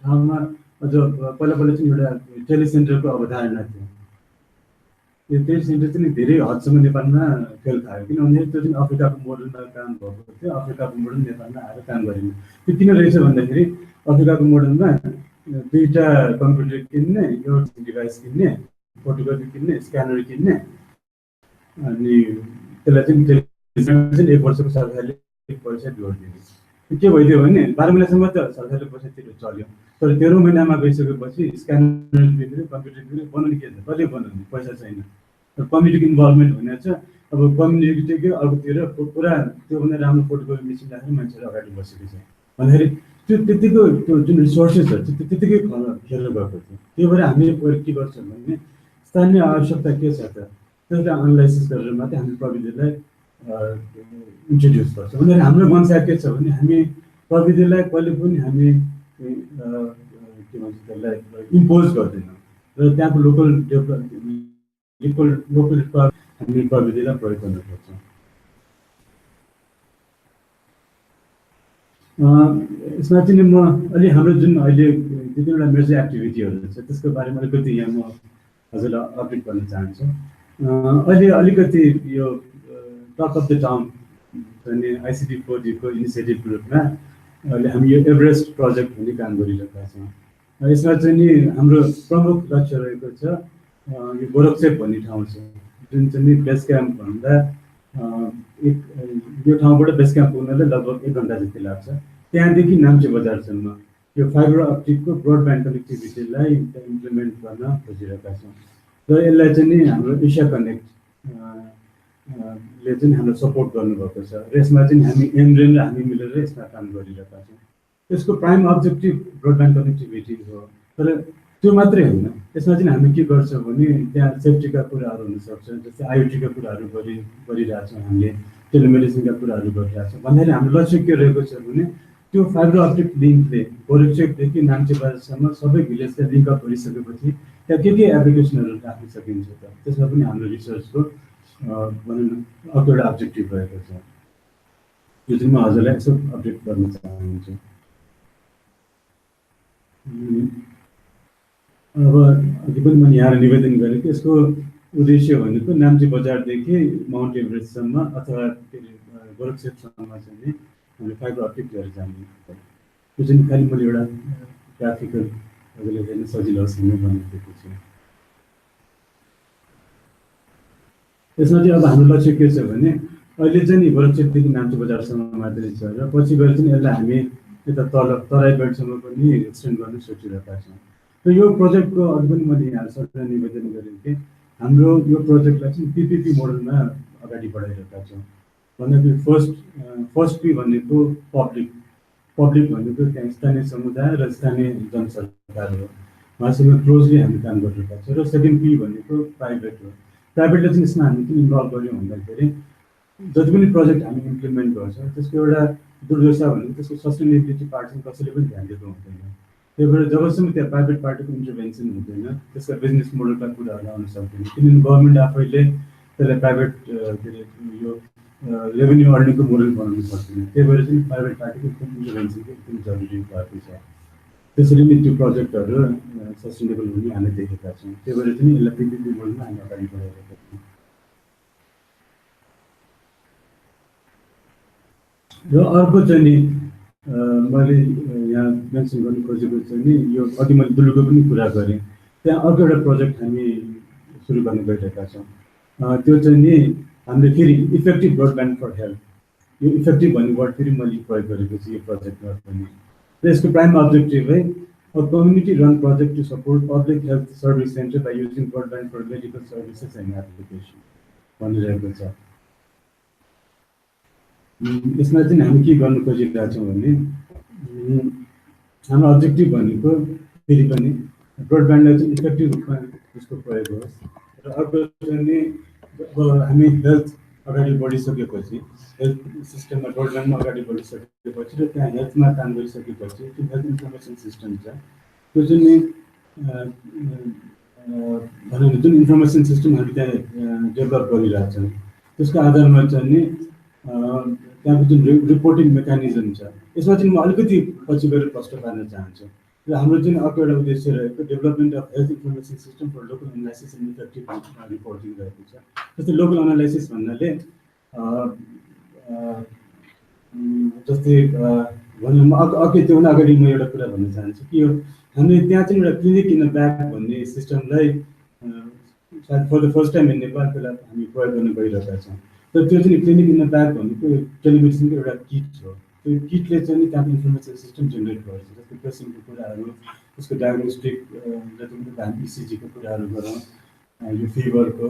ठाउँमा अझ पहिला चाहिँ एउटा टेलिसेन्टरको अवधारणा थियो। यो टेलिसेन्टर चाहिँ धेरै हदसम्म नेपालमा फेल खायो, किनभने त्यो चाहिँ अफ्रिकाको मोडलमा काम भएको थियो। अफ्रिकाको मोडल नेपालमा आएर काम गरेन। त्यो किन रहेछ भन्दाखेरि अफ्रिकाको मोडलमा दुईवटा कम्प्युटर किन्ने, एउटा डिभाइस किन्ने, फोटोकपी किन्ने, स्क्यानर किन्ने, अनि त्यसलाई चाहिँ 1 वर्षको सरकारले पैसा जोडिदिने। के भइदियो भने 12 महिनासम्म त सरकारले पैसा तिरेर चल्यो, तर 13औं महिनामा गइसकेपछि स्क्यानर बिग्रियो, कम्प्युटर बिग्रियो, बनाउने के छ, कसले बनाउने, पैसा छैन। कम्युनिटीको इन्भल्भमेन्ट हुने छ। अब कम्युनिटीकै अर्कोतिर पुरा त्योभन्दा राम्रो फोटोकपी मेसिन राखेर मान्छेहरू अगाडि बसेको छ भन्दाखेरि त्यो त्यतिको त्यो जुन रिसोर्सेस छ त्यतिकै खेल्नु गएको थियो। त्यही भएर हामीले के गर्छौँ भने स्थानीय आवश्यकता के छ त त्यसलाई एनालाइसिस गरेर मात्रै हामी प्रविधिलाई इन्ट्रोड्युस गर्छौँ। अनि हाम्रो मनसा के छ भने हामी प्रविधिलाई कहिले पनि हामी के भन्छ त्यसलाई इम्पोज गर्दैनौँ र त्यहाँको लोकल हामी प्रविधिलाई प्रयोग गर्नुपर्छ। यसमा चाहिँ म अलि हाम्रो जुन अहिले 2-3वटा मेजर एक्टिभिटीहरू छ त्यसको बारेमा अलिकति यहाँ म हजुरलाई अपडेट गर्न चाहन्छु। अहिले अलिकति यो टक अफ द टाउन भन्ने आइसिटी 4D को इनिसिएटिभको रूपमा अहिले हामी यो एभरेस्ट प्रोजेक्ट भन्ने काम गरिरहेका छौँ। यसमा चाहिँ नि हाम्रो प्रमुख लक्ष्य रहेको छ यो गोरखचेप भन्ने ठाउँ छ जुन चाहिँ बेस क्याम्प भन्दा यो ठाउँबाट बेस क्याम्प पुग्नलाई लगभग 1 घन्टा जति लाग्छ। त्यहाँदेखि नाम्चे बजारसम्म यो फाइबर अप्टिकको ब्रोडब्यान्ड कनेक्टिभिटीलाई इम्प्लिमेन्ट गर्न खोजिरहेका छौँ र यसलाई चाहिँ नि हाम्रो एसिया कनेक्ट ले चाहिँ हाम्रो सपोर्ट गर्नुभएको छ र यसमा चाहिँ हामी एमरेन र हामी मिलेर यसमा काम गरिरहेका छौँ। यसको प्राइम अब्जेक्टिभ ब्रोडब्यान्ड कनेक्टिभिटी हो, तर त्यो मात्रै होइन। यसमा चाहिँ हामी के गर्छौँ भने त्यहाँ सेफ्टीका कुराहरू हुनसक्छ, जस्तै आइओटीका कुराहरू गरिरहेछौँ, हामीले टेलिमेडिसिनका कुराहरू गरिरहेछौँ। भन्दाखेरि हाम्रो लक्ष्य के रहेको छ भने त्यो फाइबर अप्टिक लिङ्कले गोरखचेपदेखि नाम्चे बजारसम्म सबै भिलेजलाई लिङ्कअप गरिसकेपछि त्यहाँ के एप्लिकेसनहरू राख्न सकिन्छ त त्यसमा पनि हाम्रो रिसर्चको भनौँ न अर्कोवटा अब्जेक्टिभ रहेको छ। यो चाहिँ म हजुरलाई यसो अपडेट गर्न चाहन्छु। अब अघि पनि मैले यहाँ निवेदन गरेँ कि यसको उद्देश्य भनेको नाम्चे बजारदेखि माउन्ट एभरेस्टसम्म अथवा गोरखचेपसम्म चाहिँ हामीले फाइबर अप्टिक लिएर जाने। त्यो चाहिँ खालि मैले एउटा ग्राफिकल हजुरले हेर्न सजिलो होस् भनेर बनाइदिएको छु। यसमा चाहिँ अब हाम्रो लक्ष्य के छ भने अहिले चाहिँ नि गोरखचेपदेखि नाम्चे बजारसम्म मात्रै छ र पछि गएर चाहिँ यसलाई हामी यता तराई बेल्टसम्म पनि एक्सटेन्ड गर्न सोचिरहेका छौँ। र यो प्रोजेक्टको अघि पनि मैले यहाँ सरकारलाई निवेदन गरेँ कि हाम्रो यो प्रोजेक्टलाई चाहिँ पिपिपी मोडलमा अगाडि बढाइरहेका छौँ। भन्दाखेरि फर्स्ट पी भनेको पब्लिक भनेको त्यहाँ स्थानीय समुदाय र स्थानीय जनसरकार हो, उहाँसँग क्लोजली हामी काम गरिरहेका छौँ। र सेकेन्ड पी भनेको प्राइभेट हो। प्राइभेटलाई चाहिँ यसमा हामी किन इन्भल्भ गऱ्यौँ भन्दाखेरि जति पनि प्रोजेक्ट हामी इम्प्लिमेन्ट गर्छौँ त्यसको एउटा दुर्दशा भनेको त्यसको सस्टेनेबिलिटी पार्ट चाहिँ कसैले पनि ध्यान दिएको हुँदैन। त्यही भएर जबसम्म त्यहाँ प्राइभेट पार्टीको इन्टरभेन्सन हुँदैन त्यसका बिजनेस मोडलका कुराहरू आउन सक्दैन, किनभने गभर्मेन्ट आफैले त्यसलाई प्राइभेट के अरे यो रेभेन्यू अर्निङको मोडल बनाउनु सक्दैन। त्यही भएर चाहिँ प्राइभेट पार्टीको इन्टरभेन्सनको एकदम जरुरी भएको छ। त्यसरी नै त्यो प्रोजेक्टहरू सस्टेनेबल हुने हामी देखेका छौँ। त्यही भएर चाहिँ यसलाई पिपिपी मोडलमा हामी अगाडि बढाइरहेका छौँ। र अर्को चाहिँ नि मैले यहाँ मेन्सन गर्नु खोजेको चाहिँ नि यो अघि मैले दुलुको पनि कुरा गरेँ, त्यहाँ अर्को एउटा प्रोजेक्ट हामी सुरु गर्न गइरहेका छौँ। त्यो चाहिँ नि हामीले फेरि इफेक्टिभ ब्रोडब्यान्ड फर हेल्थ, यो इफेक्टिभ भन्ने वर्ड फेरि मैले प्रयोग गरेको छु यो प्रोजेक्टमा पनि। र यसको प्राइम अब्जेक्टिभ है community run project to support public health service center by using broadband for medical services and application भनिरहेको छ। यसमा चाहिँ हामी के गर्नु खोजिरहेका छौँ भने हाम्रो अब्जेक्टिभ भनेको फेरि पनि ब्रोडब्यान्डलाई चाहिँ इफेक्टिभ रूपमा त्यसको प्रयोग होस्। र अर्को चाहिँ अब हामी हेल्थ अगाडि बढिसकेपछि हेल्थ सिस्टममा ब्रोडब्यान्डमा अगाडि बढिसकेपछि र त्यहाँ हेल्थमा काम गरिसकेपछि त्यो हेल्थ इन्फर्मेसन सिस्टम छ त्यो चाहिँ भनौँ न जुन इन्फर्मेसन सिस्टम हामी त्यहाँ डेभलप गरिरहेछौँ त्यसको आधारमा चाहिँ नि त्यहाँको जुन रिपोर्टिङ मेकानिजम छ यसमा चाहिँ म अलिकति पछि गएर प्रश्न पार्न चाहन्छु र हाम्रो जुन अर्को एउटा उद्देश्य रहेको development of health information system for local analysis and effective reporting रहेको छ। जस्तै लोकल एनालाइसिस भन्नाले जस्तै भनौँ अघि त्योभन्दा अगाडि म एउटा कुरा भन्न चाहन्छु कि यो हामीले त्यहाँ चाहिँ एउटा क्लिनिक इन अ ब्याग भन्ने सिस्टमलाई सायद for the first time in Nepal त्यसलाई हामी प्रयोग गर्न गइरहेका छौँ। तर त्यो चाहिँ क्लिनिक इन द ब्याग भनेको टेलिमेडिसिनको एउटा किट हो। त्यो किटले चाहिँ त्यहाँको इन्फर्मेसन सिस्टम जेनेरेट गर्छ। जस्तै पेसेन्टको कुराहरू, उसको डायग्नोस्टिक जति पनि हामी इसिजीको कुराहरू गरौँ, यो फिभरको,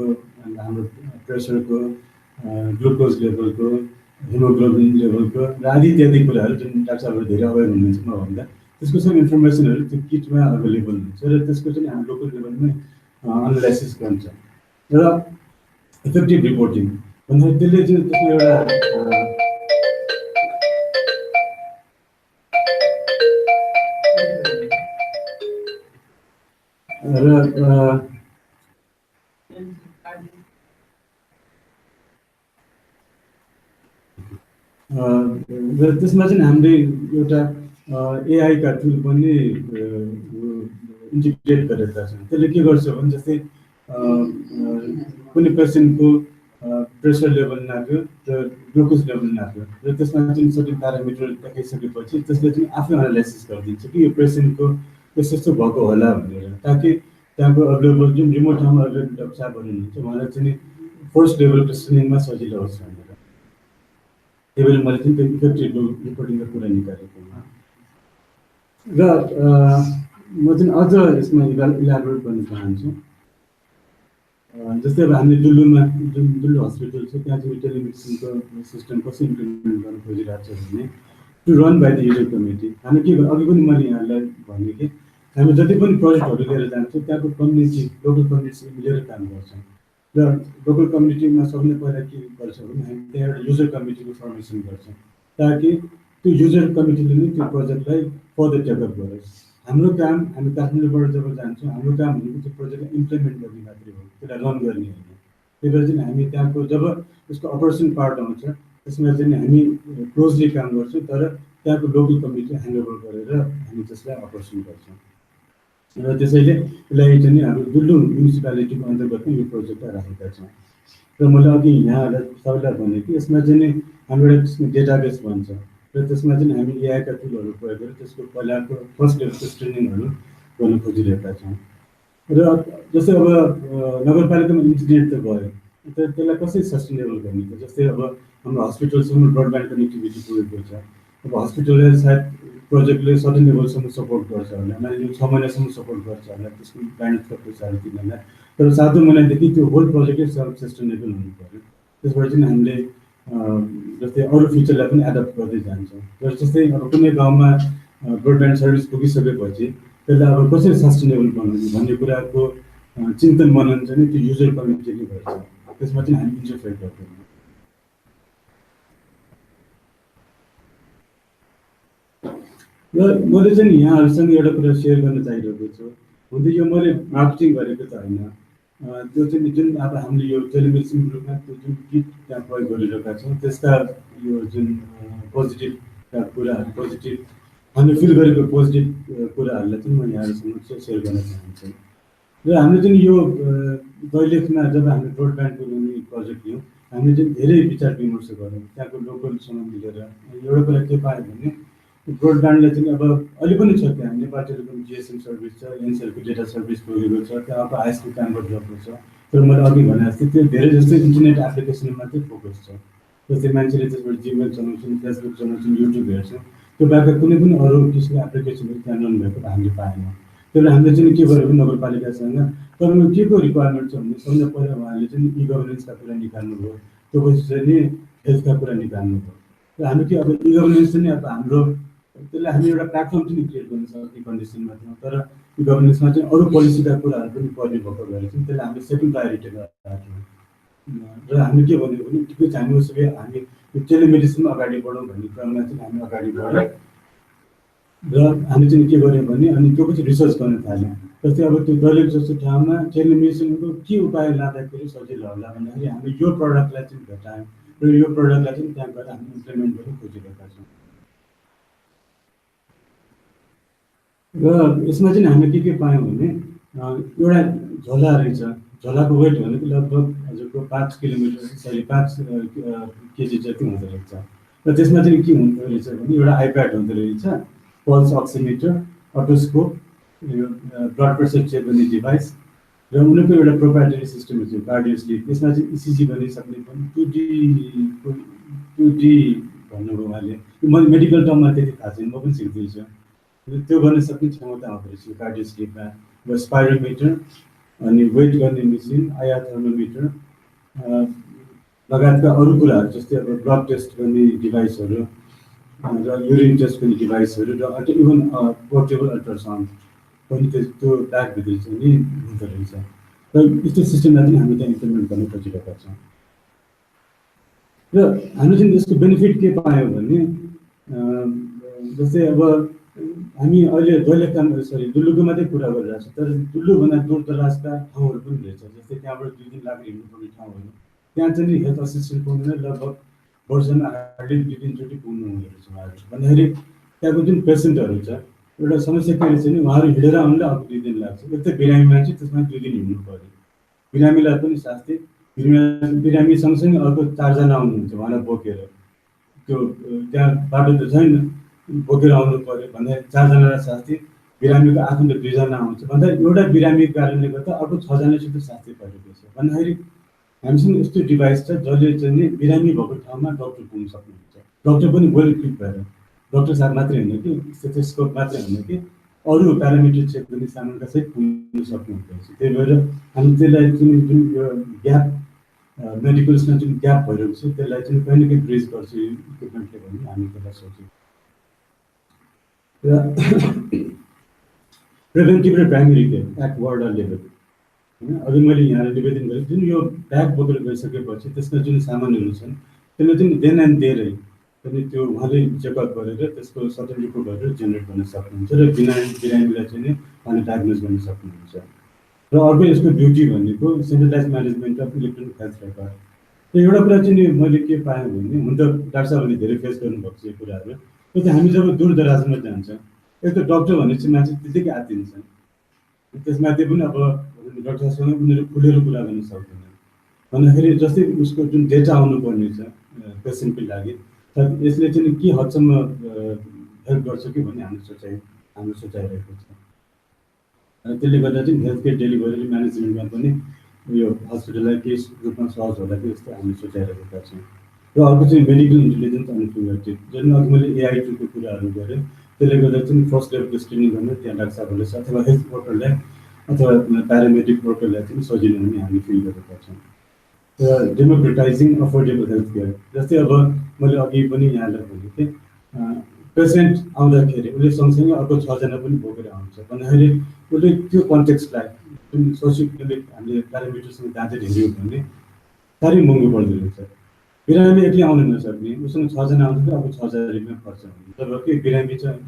हाम्रो प्रेसरको, ग्लुकोज लेभलको, हिमोग्लोबिन लेभलको र आदि इत्यादि कुराहरू जुन डाक्टर साहबहरू धेरै अवेर हुनुहुन्छ मभन्दा त्यसको सब इन्फर्मेसनहरू त्यो किटमा अभाइलेबल हुन्छ र त्यसको चाहिँ हामी लोकल लेभलमै एनालाइसिस गर्छ र इफेक्टिभ रिपोर्टिङ भन्दाखेरि त्यसले चाहिँ त्यसमा एउटा र त्यसमा चाहिँ हामीले एउटा एआईका टुल पनि इन्टिग्रेट गरेका छौँ। त्यसले के गर्छ भने जस्तै कुनै पेसेन्टको प्रेसर लेभल नाप्यो र ग्लुकोज लेभल नाप्यो र त्यसमा चाहिँ सर्टेन प्यारामिटर देखाइसकेपछि त्यसले चाहिँ आफै एनालाइसिस गरिदिन्छ कि यो पेसेन्टको यस्तो यस्तो भएको होला भनेर, ताकि त्यहाँको अभाइलेबल जुन रिमोट ठाउँमा अभाइलेबल डाक्टर साहबहरू हुनुहुन्छ उहाँलाई चाहिँ फर्स्ट लेभलको स्क्रिनिङमा सजिलो होस् भनेर। त्यही भएर मैले चाहिँ त्यो इफेक्टिभ रिपोर्टिङको कुरा निकालेको र म चाहिँ अझ यसमा इलाबोरेट गर्न चाहन्छु। जस्तै अब हामीले दुल्लु हस्पिटल छ, त्यहाँ चाहिँ टेलिमेडिसिनको सिस्टम कसरी इम्प्लिमेन्ट गर्न खोजिरहेको छ भने to run by the user committee. हामी के अघि पनि मैले यहाँलाई भने कि हामी जति पनि प्रोजेक्टहरू लिएर जान्छौँ त्यहाँको कम्युनिटी लोकल कम्युनिटीसँग मिलेर काम गर्छौँ र लोकल कम्युनिटीमा सबैले पहिला के गर्छ भने हामी त्यहाँ एउटा युजर कमिटीको फर्मेसन गर्छौँ ताकि त्यो युजर कमिटीले नै त्यो प्रोजेक्टलाई फर्दर टेकअप गरोस्। हाम्रो काम हामी काठमाडौँबाट जब जान्छौँ हाम्रो काम भनेको त्यो प्रोजेक्टलाई इम्प्लिमेन्ट गर्ने मात्रै हो, त्यसलाई रन गर्ने होइन। त्यही भएर चाहिँ हामी त्यहाँको जब उसको अपरेसन पार्ट आउँछ त्यसमा चाहिँ हामी क्लोजली काम गर्छौँ, तर त्यहाँको लोकल कमिटी ह्यान्डओभर गरेर हामी त्यसलाई अपरेसन गर्छौँ र त्यसैले यसलाई चाहिँ हाम्रो दुल्लु म्युनिसिपालिटीको अन्तर्गत यो प्रोजेक्टलाई राखेका छौँ। र मैले अघि यहाँहरूलाई सबैलाई भने कि यसमा चाहिँ हाम्रो एउटा डेटाबेस भन्छ र त्यसमा चाहिँ हामी एआईका टुलहरू प्रयोग गरेर त्यसको पहिलाको फर्स्ट लेभलको स्क्रिनिङहरू गर्न खोजिरहेका छौँ। र जस्तै अब नगरपालिकामा इन्सिडेन्ट त भयो, त्यसलाई कसरी सस्टेनेबल गर्ने त? जस्तै अब हाम्रो हस्पिटलसम्म ब्रोडब्यान्ड कनेक्टिभिटी पुगेको छ, अब हस्पिटलले सायद प्रोजेक्टले सर्टेन लेभलसम्म सपोर्ट गर्छ होला, मानिलिउँ 6 महिनासम्म सपोर्ट गर्छ होला त्यसको ब्यान्डको पैसाहरू तिनीहरूलाई, तर 7औं महिनादेखि त्यो होल प्रोजेक्टै सेल्फ सस्टेनेबल हुनु पऱ्यो। त्यसबाट चाहिँ हामीले जस्तै अरू फिचरलाई पनि एडप्ट गर्दै जान्छौँ। र जस्तै अब कुनै गाउँमा ब्रोडब्यान्ड सर्भिस पुगिसकेपछि त्यसलाई अब कसरी सस्टेनेबल बनाउने भन्ने कुराको चिन्तन मनन चाहिँ त्यो युजर कमिटीले गर्छ, त्यसमा चाहिँ हामी इन्टरफेयर गर्दैनौँ। र मैले चाहिँ यहाँहरूसँग एउटा कुरा सेयर गर्न चाहिरहेको छु। हुन त यो मैले मार्केटिङ गरेको त होइन, त्यो चाहिँ जुन अब हामीले यो टेलिमेडिसिन ग्रुपमा त्यो जुन किट त्यहाँ प्रयोग गरिरहेका छौँ त्यसका यो जुन पोजिटिभका कुराहरू, पोजिटिभ हामीले फिल गरेको पोजिटिभ कुराहरूलाई चाहिँ म यहाँहरूसँग सेयर गर्न चाहन्छु। र हामीले चाहिँ यो दैलेखमा जब हामीले ब्रोडब्यान्डको प्रोजेक्ट लियौँ हामीले चाहिँ धेरै विचार विमर्श गऱ्यौँ त्यहाँको लोकलसँग मिलेर। एउटा कुरा के पायो भने ब्रोडब्यान्डले चाहिँ अब अहिले पनि छ, त्यहाँ नेपाल टेलिकम जिएसएम सर्भिस छ, एनसेलको डेटा सर्भिस पुगेको छ, त्यहाँ अब आइएसपी काम गरिरहेको छ। तर मैले अघि भने जस्तै त्यो धेरै जस्तै इन्टरनेट एप्लिकेसनमा मात्रै फोकस छ। जस्तै मान्छेले त्यसबाट जिमेल चलाउँछन्, फेसबुक चलाउँछन्, युट्युब हेर्छन्, त्यो बाहेक कुनै पनि अरू किसिमको एप्लिकेसनहरू त्यहाँ रन भएको हामीले पाएनौँ। त्यसले हामीले चाहिँ के गर्यो भने नगरपालिकासँग तपाईँको के को रिक्वायरमेन्ट छ भने सबभन्दा पहिला उहाँहरूले चाहिँ इ गभर्नेन्सका कुरा निकाल्नुभयो, त्यो पछि चाहिँ हेल्थका कुरा निकाल्नुभयो। र हामी के अब इ गभर्नेन्स चाहिँ अब हाम्रो त्यसलाई हामी एउटा प्लेटफर्म चाहिँ क्रिएट गर्न सक्ने कन्डिसनमा थियौँ, तर इ गभर्नेन्समा चाहिँ अरू पोलिसीका कुराहरू पनि पर्ने भएको भएर चाहिँ त्यसलाई हामीले सेकेन्ड प्रायोरिटी राख्यौँ। र हामी के भन्यो भने ठिकै छ हामी उसो भए हामी यो टेलिमेडिसिनमा अगाडि बढौँ भन्ने क्रममा चाहिँ हामी अगाडि बढ्यौँ। र हामी चाहिँ के गर्यौँ भने अनि त्यो पछि रिसर्च गर्न थाल्यौँ। जस्तै अब त्यो दैलेख जस्तो ठाउँमा टेलिमेडिसिनको के उपाय लाँदाखेरि सजिलो होला भन्दाखेरि हामीले यो प्रडक्टलाई चाहिँ भेटायौँ र र यो प्रडक्टलाई चाहिँ त्यहाँ गएर हामी इम्प्लिमेन्ट गर्न खोजिरहेका छौँ। र यसमा चाहिँ हामीले के पायौँ भने एउटा झोला रहेछ, झोलाको वेट भनेको लगभग हजुरको 5 किलोमिटर सरी 5 केजी जति हुँदो रहेछ। र त्यसमा चाहिँ के हुँदो रहेछ भने एउटा आइप्याड हुँदो रहेछ, पल्स अक्सिमिटर, अटोस्कोप, यो ब्लड प्रेसर चेक गर्ने डिभाइस र उनीहरूको एउटा प्रोप्राइटरी सिस्टम हुन्छ कार्डियो स्लिप। त्यसमा चाहिँ इसिजी बनिसक्ने पनि 2D भन्नुभयो उहाँले, मैले मेडिकल टर्ममा त्यति थाहा छैन, म पनि सिक्दैछु। त्यो गर्न सक्ने क्षमता हुँदो रहेछ कार्डियो स्लिपमा। र स्पाइरोमिटर अनि वेट गर्ने मेसिन, आइआर थर्मोमिटर लगायतका अरू कुराहरू जस्तै अब ब्लड टेस्ट गर्ने डिभाइसहरू र युरिन टेस्ट गर्ने डिभाइसहरू र इभन पोर्टेबल अल्ट्रासाउन्ड पनि त्यो ब्यागभित्र चाहिँ नि हुँदो रहेछ। र यस्तो सिस्टमलाई चाहिँ हामी त्यहाँ इम्प्लिमेन्ट गर्न खोजिरहेका छौँ। र हामीले चाहिँ यसको बेनिफिट के पायौँ भने जस्तै अब हामी अहिले दैलेखका दुल्लुको मात्रै कुरा गरिरहेको छौँ, तर दुल्लुभन्दा दूर दराजका ठाउँहरू पनि रहेछ। जस्तै त्यहाँबाट 2 दिन लागेर हिँड्नुपर्ने ठाउँहरू, त्यहाँ चाहिँ हेल्थ असिस्टेन्ट पुग्नु लगभग वर्षमा हार्डली 2 दिनचोटि पुग्नु हुँदो रहेछ उहाँहरू। भन्दाखेरि त्यहाँको जुन पेसेन्टहरू छ, एउटा समस्या के रहेछ भने उहाँहरू हिँडेर आउनुलाई अब 2 दिन लाग्छ। एक त बिरामी मान्छे, त्यसमा 2 दिन हिँड्नु पऱ्यो, बिरामीलाई पनि शास्ति, बिरामी सँगसँगै अर्को 4 जना आउनुहुन्छ उहाँलाई बोकेर, त्यो त्यहाँ बाटो त छैन, बोकेर आउनु पऱ्यो भन्दा 4 जनालाई शास्ति, बिरामीको आफन्त 2 जना आउँछ भन्दा एउटा बिरामीको कारणले गर्दा अर्को 6 जनासित शास्ति परेको छ। भन्दाखेरि हामीसँग यस्तो डिभाइस छ जसले चाहिँ नि बिरामी भएको ठाउँमा डक्टर पुग्न सक्नुहुन्छ। डक्टर पनि वेल इक्विप भएर, डक्टर साहब मात्रै होइन कि स्टेथोस्कोप मात्रै होइन कि अरू प्यारामिटर चेक गर्ने सामानका सहित पुग्न सक्नुहुन्छ। त्यही भएर हामी त्यसलाई जुन यो ग्याप मेडिकल्समा जुन ग्याप भइरहेको छ त्यसलाई चाहिँ कहीँ न कहीँ ब्रिज गर्छ यो इक्विपमेन्टले भन्ने हामी त्यसलाई सोच्यौँ। प्रिभेन्टिभ र primary care at ward level होइन। अघि मैले यहाँलाई निवेदन गरेँ, जुन यो ब्याग बोकेर गइसकेपछि त्यसमा जुन सामानहरू छन् त्यसले चाहिँ देन एन्ड देयरै पनि त्यो उहाँले चेकअप गरेर त्यसको सर्टेन रिपोर्टहरू जेनेरेट गर्न सक्नुहुन्छ र बिरामीलाई चाहिँ उहाँले डायग्नोज गर्न सक्नुहुन्छ। र अर्को यसको ब्युटी भनेको centralise management of electronic health record. र एउटा कुरा चाहिँ मैले के पाएँ भने, हुन त डाक्टर साहबले धेरै फेस गर्नुभएको छ यो कुराहरू, त्यो चाहिँ हामी जब दूर दराजमा जान्छ, एक त डक्टर भने चाहिँ मान्छे त्यतिकै आत्तिन्छन्, त्यसमाथि पनि अब डक्टरसँग उनीहरू खुलेर कुरा गर्न सक्दैनन्। भन्दाखेरि जस्तै उसको जुन डेटा आउनुपर्ने छ पेसेन्टको लागि, यसले चाहिँ के हदसम्म हेल्प गर्छ कि भन्ने हाम्रो सोचाइरहेको छ। त्यसले गर्दा चाहिँ हेल्थ केयर डेलिभरी म्यानेजमेन्टमा पनि यो हस्पिटललाई केही रूपमा सहज होला कि जस्तो हामी सोचाइरहेका छौँ। र अर्को चाहिँ मेडिकल इन्टेलिजेन्स अनि फिङ्गरटिप, जुन अघि मैले AI2को कुराहरू गरेँ, त्यसले गर्दा चाहिँ फर्स्ट लेभलको स्क्रिनिङ गर्न त्यहाँ डाक्टर साहबहरूले अथवा हेल्थ वर्करलाई अथवा प्यारामेडिक वर्करलाई चाहिँ सजिलो हुने हामी फिल गरेका छौँ। र डेमोक्रेटाइजिङ अफोर्डेबल हेल्थ केयर, जस्तै अब मैले अघि पनि यहाँलाई भनेको थिएँ, पेसेन्ट आउँदाखेरि उसले सँगसँगै अर्को 6 जना पनि बोकेर आउँछ भन्दाखेरि उसले त्यो कन्टेक्स्टलाई जुन सोसियो इकोनोमिक हामीले प्यारामिटरसँग जाँचेर हेऱ्यौँ भने साह्रै महँगो पर्दो रहेछ। बिरामी एक्लै आउन नसक्ने, उसँग 6 जना आउँछ अब 6,000 खर्च हुन्छ। जब के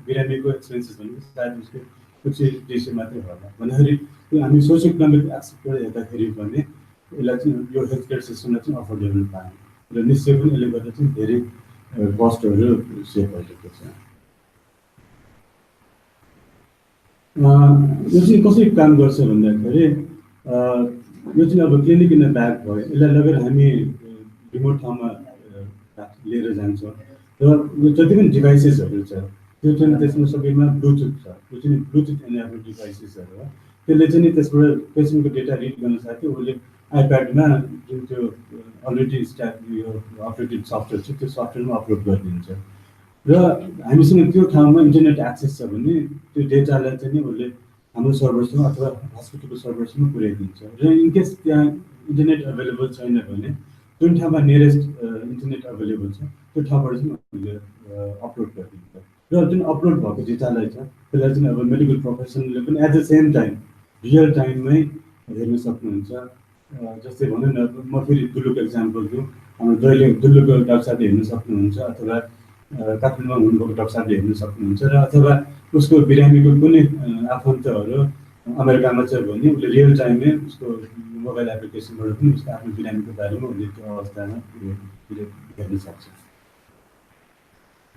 बिरामीको एक्सपेन्सेस भनेको सायद उसको कुछ डिसो मात्रै होला। भन्दाखेरि त्यो हामी सोसियो इकोनोमिक एक्सपेक्टबाट हेर्दाखेरि भने यसलाई चाहिँ यो हेल्थ केयर सिस्टमलाई चाहिँ अफोर्डेबल पायौँ र निश्चय पनि यसले गर्दा चाहिँ धेरै कस्टहरू सेभ भइरहेको छ। यो चाहिँ कसरी काम गर्छ भन्दाखेरि यो चाहिँ अब क्लिनिक इन द ब्याग भयो, यसलाई लगेर हामी रिमोट ठाउँमा लिएर जान्छौँ र यो जति पनि डिभाइसेसहरू छ त्यो चाहिँ त्यसमा सबैमा ब्लुटुथ छ, त्यो चाहिँ ब्लुटुथ इनेबल्ड डिभाइसेसहरू हो। त्यसले चाहिँ त्यसबाट पेसेन्टको डेटा रिड गर्न सक्यो, उसले आइप्याडमा जुन त्यो अलरेडी यो अपडेटेड सफ्टवेयर छ त्यो सफ्टवेयरमा अपलोड गरिदिन्छ र हामीसँग त्यो ठाउँमा इन्टरनेट एक्सेस छ भने त्यो डेटालाई चाहिँ उसले हाम्रो सर्भरसँग अथवा हस्पिटलको सर्भरसँग पुर्याइदिन्छ। र इनकेस त्यहाँ इन्टरनेट अभाइलेबल छैन भने जुन ठाउँमा नियरेस्ट इन्टरनेट अभाइलेबल छ त्यो ठाउँबाट चाहिँ उसले अपलोड गरिदिन्छ र जुन अपलोड भएको डेटालाई छ त्यसलाई चाहिँ अब मेडिकल प्रोफेसनले पनि at the same time real टाइममै हेर्न सक्नुहुन्छ। जस्तै भनौँ न, म फेरि दुल्लुको एक्जाम्पल दिउँ, हाम्रो दुल्लुको डाक्टर साहबले हेर्न सक्नुहुन्छ अथवा काठमाडौँमा हुनुभएको डाक्टर साहबले हेर्न सक्नुहुन्छ र अथवा उसको बिरामीको कुनै आफन्तहरू अमेरिकामा चाहिँ भने उसले रियल टाइममै उसको मोबाइल एप्लिकेसनबाट पनि उसको आफ्नो बिरामीको बारेमा उसले त्यो अवस्थामा हेर्न सक्छ।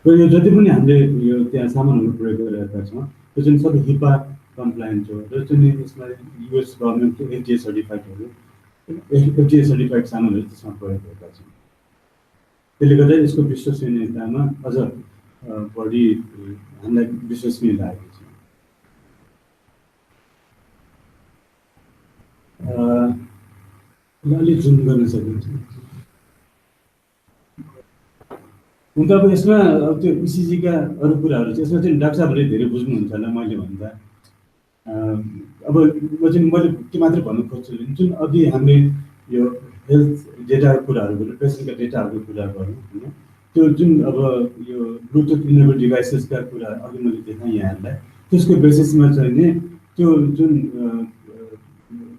र यो जति पनि हामीले यो त्यहाँ सामानहरू प्रयोग गरिरहेका छौँ त्यो चाहिँ सबै हिपा कम्प्लायन्ट हो र चाहिँ यसमा युएस गभर्मेन्टको FDA सर्टिफाइडहरू FDA सर्टिफाइड सामानहरू त्यसमा प्रयोग गरेका छौँ। त्यसले गर्दा यसको विश्वसनीयतामा अझ बढी हामीलाई विश्वसनीय लागेको छ। अलिक जुम गर्न सकिन्छ। हुन त अब यसमा अब त्यो इसिजीका अरू कुराहरू चाहिँ यसमा चाहिँ डाक्टर साहबले धेरै बुझ्नुहुन्छ होला मैले भन्दा। अब मैले के मात्रै भन्नु खोज्छु भने जुन अघि हामीले यो हेल्थ डेटाको कुराहरू गऱ्यौँ, पेसेन्टका डेटाहरूको कुरा गऱ्यौँ होइन, त्यो जुन अब यो ब्लुटुथ इनेबल डिभाइसेसका कुरा अघि मैले देखाएँ यहाँहरूलाई, त्यसको बेसिसमा चाहिँ नि त्यो जुन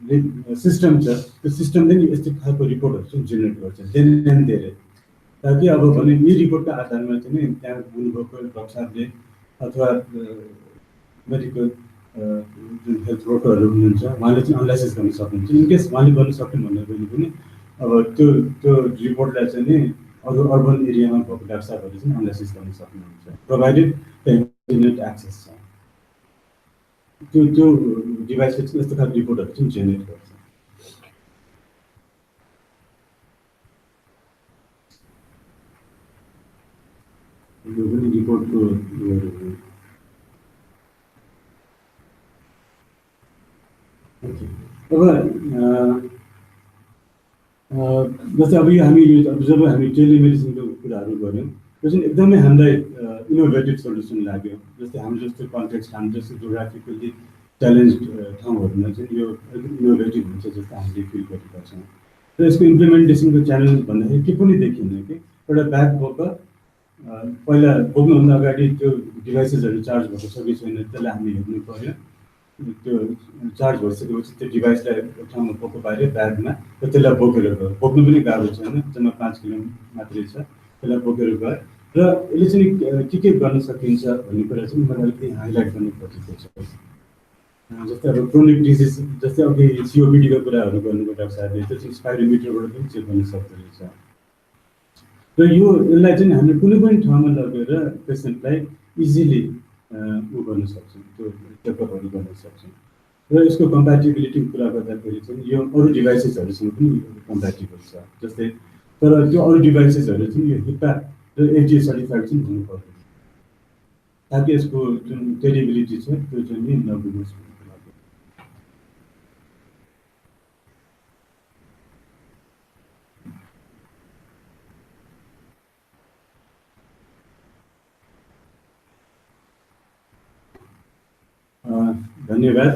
सिस्टम छ त्यो सिस्टमले नि यस्तो खालको रिपोर्टहरू चाहिँ जेनेरेट गर्छ धेरै, ताकि अब भने यी रिपोर्टका आधारमा चाहिँ नि त्यहाँ हुनुभएको डक्टर साहबले अथवा मेडिकल जुन हेल्थ वर्करहरू हुनुहुन्छ उहाँले चाहिँ एनालाइसिस गर्न सक्नुहुन्छ। इनकेस उहाँले गर्न सक्नु भन्दा पनि अब त्यो रिपोर्टलाई चाहिँ नि अरू अर्बन एरियामा भएको डाक्टर साहबहरूले चाहिँ एनालाइसिस गर्न सक्नुहुन्छ, प्रोभाइडेड इन्टरनेट एक्सेस छ। त्यो डिभाइसले चाहिँ यस्तो खालको रिपोर्टहरू चाहिँ जेनेरेट गर्छ। यो पनि रिपोर्टको अब जस्तै अब यो हामी जब हामी टेलिमेडिसिनको कुराहरू गऱ्यौँ त्यो चाहिँ एकदमै हामीलाई इनोभेटिभ सोल्युसन लाग्यो। जस्तै हाम्रो जस्तो कन्टेक्स्ट, हाम्रो जस्तो जोग्राफिकली च्यालेन्ज ठाउँहरूमा चाहिँ यो एकदम इनोभेटिभ हुन्छ जस्तो हामीले फिल गरेका छौँ। र यसको इम्प्लिमेन्टेसनको च्यालेन्ज भन्दाखेरि के पनि देखिन्न कि एउटा ब्याक बोकर पहिला बोक्नुभन्दा अगाडि त्यो डिभाइसेसहरू चार्ज भएको छ कि छैन त्यसलाई हामी हेर्नु पर्यो। त्यो चार्ज भइसकेपछि त्यो डिभाइसलाई ठाउँमा बोक्नु पाऱ्यो ब्यागमा, र त्यसलाई बोकेर गयो। बोक्नु पनि गाह्रो छैन, जम्मा 5 किलो मात्रै छ, त्यसलाई बोकेर गयो। र यसले चाहिँ के गर्न सकिन्छ भन्ने कुरा चाहिँ मलाई अलिकति हाइलाइट गर्नु खोजेको छ। जस्तै अब क्रोनिक डिजिज, जस्तै अघि सिओपिडीको कुराहरू गर्नुभयो डाक्टर साहबले, त्यो चाहिँ स्पाइरोमिटरबाट पनि चेक गर्न सक्दो रहेछ। र यसलाई चाहिँ हामीले कुनै पनि ठाउँमा लगेर पेसेन्टलाई इजिली गर्न सक्छौँ, त्यो चेकअपहरू गर्न सक्छौँ। र यसको कम्प्याटिबिलिटीको कुरा गर्दाखेरि चाहिँ यो अरू डिभाइसेसहरूसँग पनि कम्प्याटिबल छ। जस्तै तर त्यो अरू डिभाइसेसहरू चाहिँ यो हिपा र FDA सर्टिफाइड चाहिँ हुनु पर्दैन, ताकि यसको जुन क्रेडिबिलिटी छ त्यो चाहिँ नि नगुमोस्। धन्यवाद।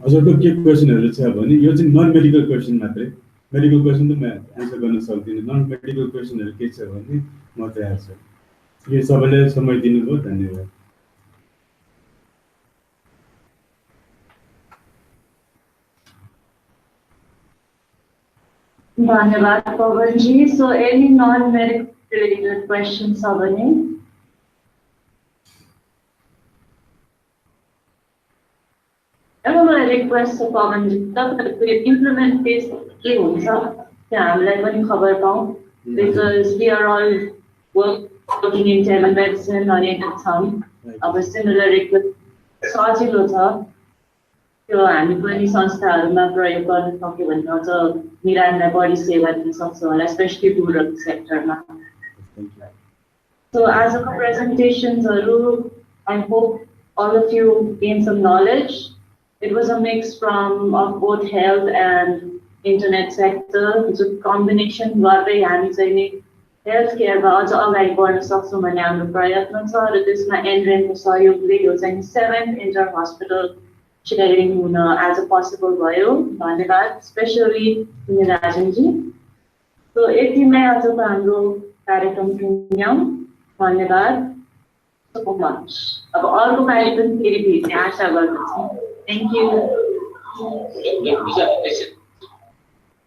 हजुरको के क्वेसनहरू छ भने यो चाहिँ नन मेडिकल क्वेसन मात्रै, मेडिकल क्वेसन त म एन्सर गर्न सक्दिनँ। नन मेडिकल क्वेसनहरू के छ भने म तयार छु। यो सबैले समय दिनुभयो, धन्यवाद। धन्यवाद पवन जी। So any non-medical related questions छ भने? अब मलाई रिक्वेस्ट छ पवन जी, तपाईँहरूको इम्प्लिमेन्टेसन के हुन्छ त्यो हामीलाई पनि खबर पाऊँ, because we are all working in telemedicine भनेको छौँ। अब सिमिलर रिक्वेस्ट सजिलो छ, त्यो हामी पनि संस्थाहरूमा प्रयोग गर्न सक्यो भने अझ बिरामीलाई बढी सेवा दिन सक्छौँ होला, स्पेसली रुरल सेक्टरमा। सो आजको प्रेजेन्टेसन्सहरू, I hope all of you gained some knowledge. It was a mix of both health and internet sector. It's a combination गर्दै हामी चाहिँ नि हेल्थ केयरमा अझ अगाडि बढ्न सक्छौँ भन्ने हाम्रो प्रयत्न छ। र त्यसमा एनरेनको सहयोगले यो चाहिँ 7th इन्टर हस्पिटल सेयरिङ हुन आज पोसिबल भयो। धन्यवाद स्पेसली राजनजी। सो यतिमै आजको हाम्रो कार्यक्रम टुङ्ग्यौँ। धन्यवाद सो मच। अब अर्को कार्यक्रम फेरि भेट्ने आशा गर्दछु। Thank you.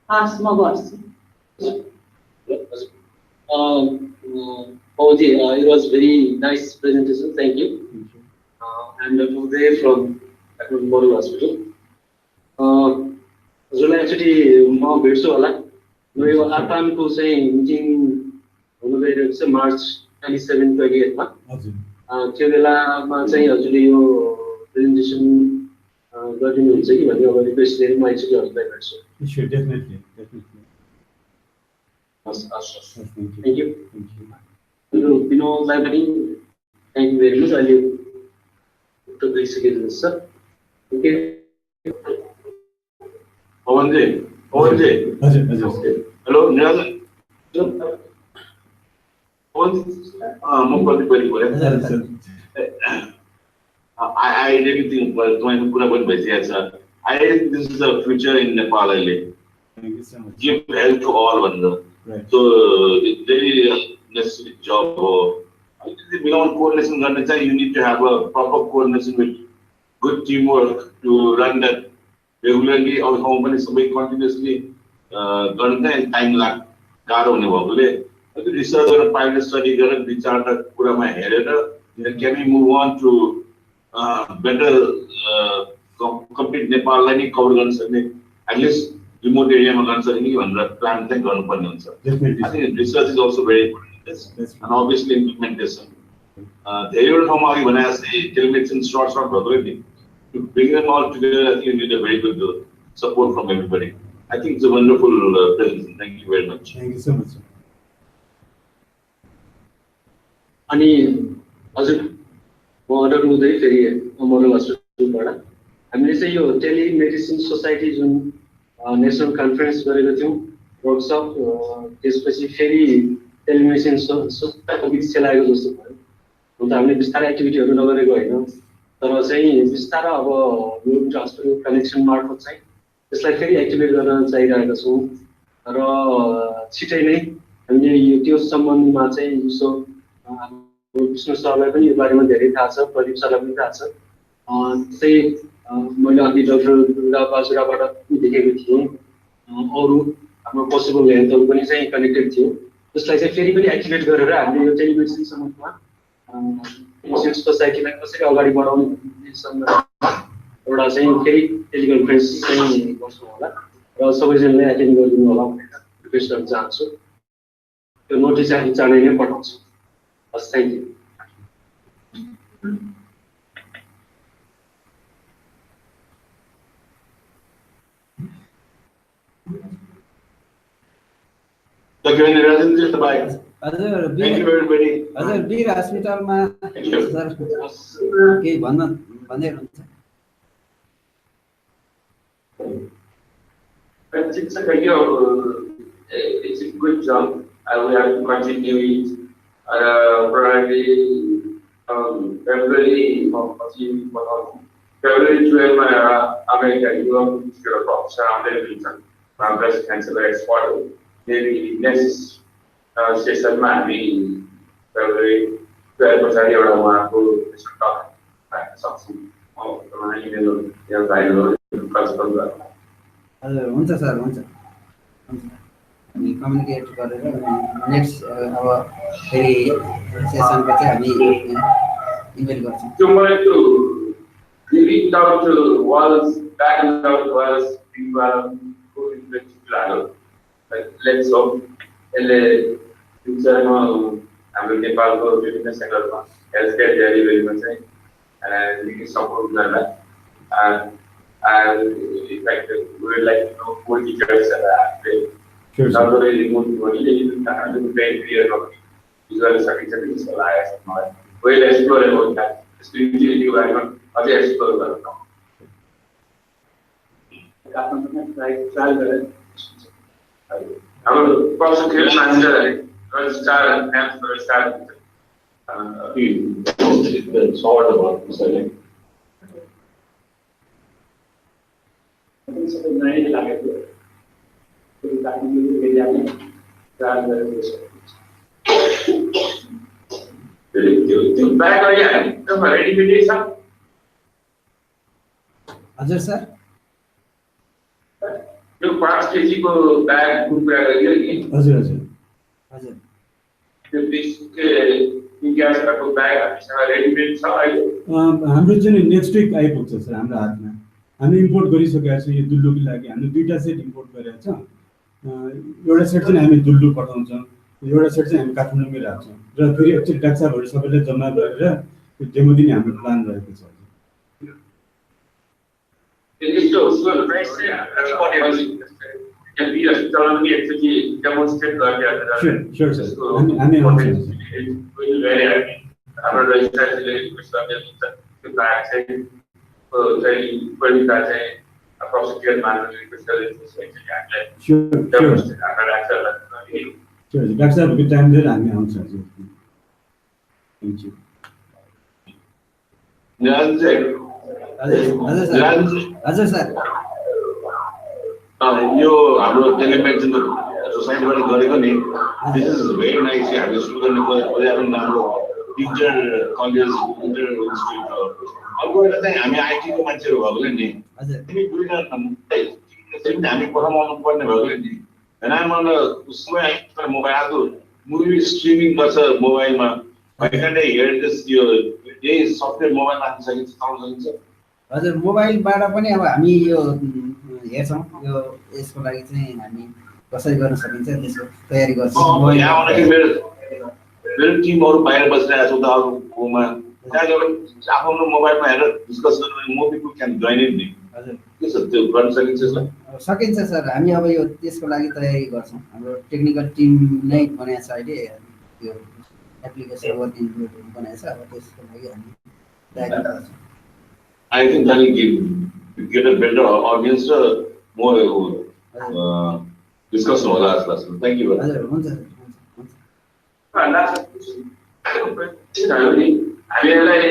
हस् म गर्छु। Pavanji, it was very nice presentation. Thank you. I'm Dr. Uday from model hospital हजुरलाई एकचोटि म भेट्छु होला र यो आतानको चाहिँ मिटिङ हुनु गइरहेको छ मार्च 27-28 मा त्यो बेलामा चाहिँ हजुरले यो प्रेजेन्टेसन गरिदिनुहुन्छ कि भन्ने अब रिक्वेस्ट लिएर म एकचोटि हजुरलाई भेट्छु Sure, definitely. हस् थ्याङ्क यू विनोदलाई पनि थ्याङ्क यू भेरी मच अहिले उत्तर दिइसकेको छ ओके पवनजी हेलो निरञ्जन पवन म कति पनि बोले I really think तपाईँको कुरा पनि भइसकेको छ I really think this is the future in Nepal अहिले Thank you so much. give health to all भनेर Right. so it's very necessary job हो अलिकति बिना coordination गर्ने चाहिँ you need to have a proper coordination with good teamwork to run that regularly और पनि सबै continuously गर्न चाहिँ टाइम गाह्रो हुने भएकोले अलिकति रिसर्च गरेर पाइलट स्टडी गरेर दुई चारवटा कुरामा हेरेर can we move on to better complete नेपाललाई नै कभर गर्न सक्ने एटलिस्ट रिमोट एरियामा गर्न सक्ने कि भनेर प्लान चाहिँ गर्नुपर्ने हुन्छ I think research is also very important in this and obviously implementation धेरैवटा ठाउँमा अघि भने जस्तै telemedicine short भएको नि to bring them all together I think you need a very good support from everybody I think it's a wonderful presentation thank you very much Thank you so much. अनि हजुर म order हुँदै फेरि model हस्पिटलबाट हामीले चाहिँ यो telemedicine society जुन नेसनल कन्फरेन्स गरेको थियौँ वर्कसप त्यसपछि फेरि टेलिमेडिसिन सोसाइटीको बिच चलाएको जस्तो भयो हुन त हामीले बिस्तारै एक्टिभिटीहरू नगरेको होइन तर चाहिँ बिस्तारै अब यो हस्पिटल कनेक्सन मार्फत चाहिँ त्यसलाई फेरि एक्टिभेट गर्न चाहिरहेका छौँ र छिटै नै हामीले यो त्यो सम्बन्धमा चाहिँ यसो विष्णु सरलाई पनि यो बारेमा धेरै थाहा छ प्रदीप सरलाई पनि थाहा छ त्यही मैले अघि डाक्टर बाजुराबाट देखेको थिएँ अरू हाम्रो पोसिबल हेल्थहरू पनि चाहिँ कनेक्टेड थियो त्यसलाई चाहिँ फेरि पनि एक्टिभेट गरेर हामीले यो टेलिमेडिसिन सम्बन्धमा सोसाइटीलाई कसरी अगाडि बढाउने एउटा चाहिँ फेरि टेलिकन्फरेन्स चाहिँ गर्छौँ होला र सबैजनाले एटेन्ड गरिदिनु होला भनेर रिक्वेस्ट गर्न चाहन्छु त्यो नोटिस हामी चाँडै नै पठाउँछु हस् thank you Thank you, Niranjan. Bye. हजुर Thank you, everybody. हजुर वीर हस्पिटलमा सर केही भन्दै हुनुहुन्छ It's a good job. I will have to continue it. Probably February 12 America, you have to professor from breast cancer expert. Maybe next session might be February 12 or something. हजुर हुन्छ sir हुन्छ हामी communicate गरेर next अब फेरि सेसनको चाहिँ हामी email गर्छौँ Tomorrow to reach out to walls, back out to us, people who invest let's hope in the future हाम्रो नेपालको विभिन्न सेक्टरमा हेल्थ केयर डेलिभरीमा चाहिँ निकै सपोर्ट गर्दा and in fact we would like to know more details about it. Sure, Not only remote only the very clear of visual certificates for life and all. We'll explore about that. Especially you are not other explore about now. Our prosecutor manager start and start Sort about selling. Back again, ready to do some? हजुर sir यो 5 KG को bag book गरेर हजुर हजुर हजुर त्यो डिस्कको ग्यासहरूको bag हामीसँग readymade छ अहिले। हाम्रो चाहिँ नेक्स्ट विक आइपुग्छ सर हाम्रो हातमा। हामी इम्पोर्ट गरिसकेका छौँ यो दुल्लुको लागि। हामीले 2टा सेट इम्पोर्ट गरेका छौँ। एउटा सेट चाहिँ हामी दुल्लु पठाउँछौँ, एउटा सेट चाहिँ हामी काठमाडौँमै राख्छौँ र फेरि एक्चुअली डाक्टर साहबहरू सबैले जम्मा गरेर त्यो डेमो दिने हाम्रो प्लान रहेको छ। यस्तो उसको प्राइस चाहिँ कति can be astronomically actually demonstrate that. Sure, sir. I'm very happy. Our registration is the back side, approximately manually crystal is Sure. That's a good time that I'm answer. Thank you. हजुर sir यो हाम्रो telemedicine सोसाइटीबाट गरेको नि this is very nice. हामीले सुरु गर्ने पर्यावरण राम्रो टिचर कलेज इन्टर इन्स्टिट्युट अर्को एउटा चाहिँ हामी आइटीको मान्छेहरू भएकोले नि तिमी दुईजना हामी पठाउनु पर्ने भएकोले नि होइन उसमै मोबाइल मुभी स्ट्रिमिङ गर्छ मोबाइलमा हेर यो यही सफ्टवेयर मोबाइलमा राख्न सकिन्छ चलाउन सकिन्छ। हजुर मोबाइलबाट पनि अब हामी यो हेर्छौँ यो यसको लागि चाहिँ हामी कसरी गर्न सकिन्छ त्यसको तयारी गर्छौँ। यहाँबाट मेरो टिमहरू बाहिर बसिरहेको छ उताहरूकोमा त्यहाँ गएर आफ्नो मोबाइलमा हेरेर डिस्कस गर्नु more people can join in नि। हजुर के छ त्यो गर्न सकिन्छ सर? सकिन्छ सर। हामी अब यो त्यसको लागि तयारी गर्छौँ। हाम्रो टेक्निकल टिम नै बनाएको छ अहिले यो एप्लिकेसन वर्किङ ग्रुप बनाएको छ। अब त्यसको लागि हामी तयारी गर्छौँ। I think that will get a better audience, more discussion on that. Thank you. हामीलाई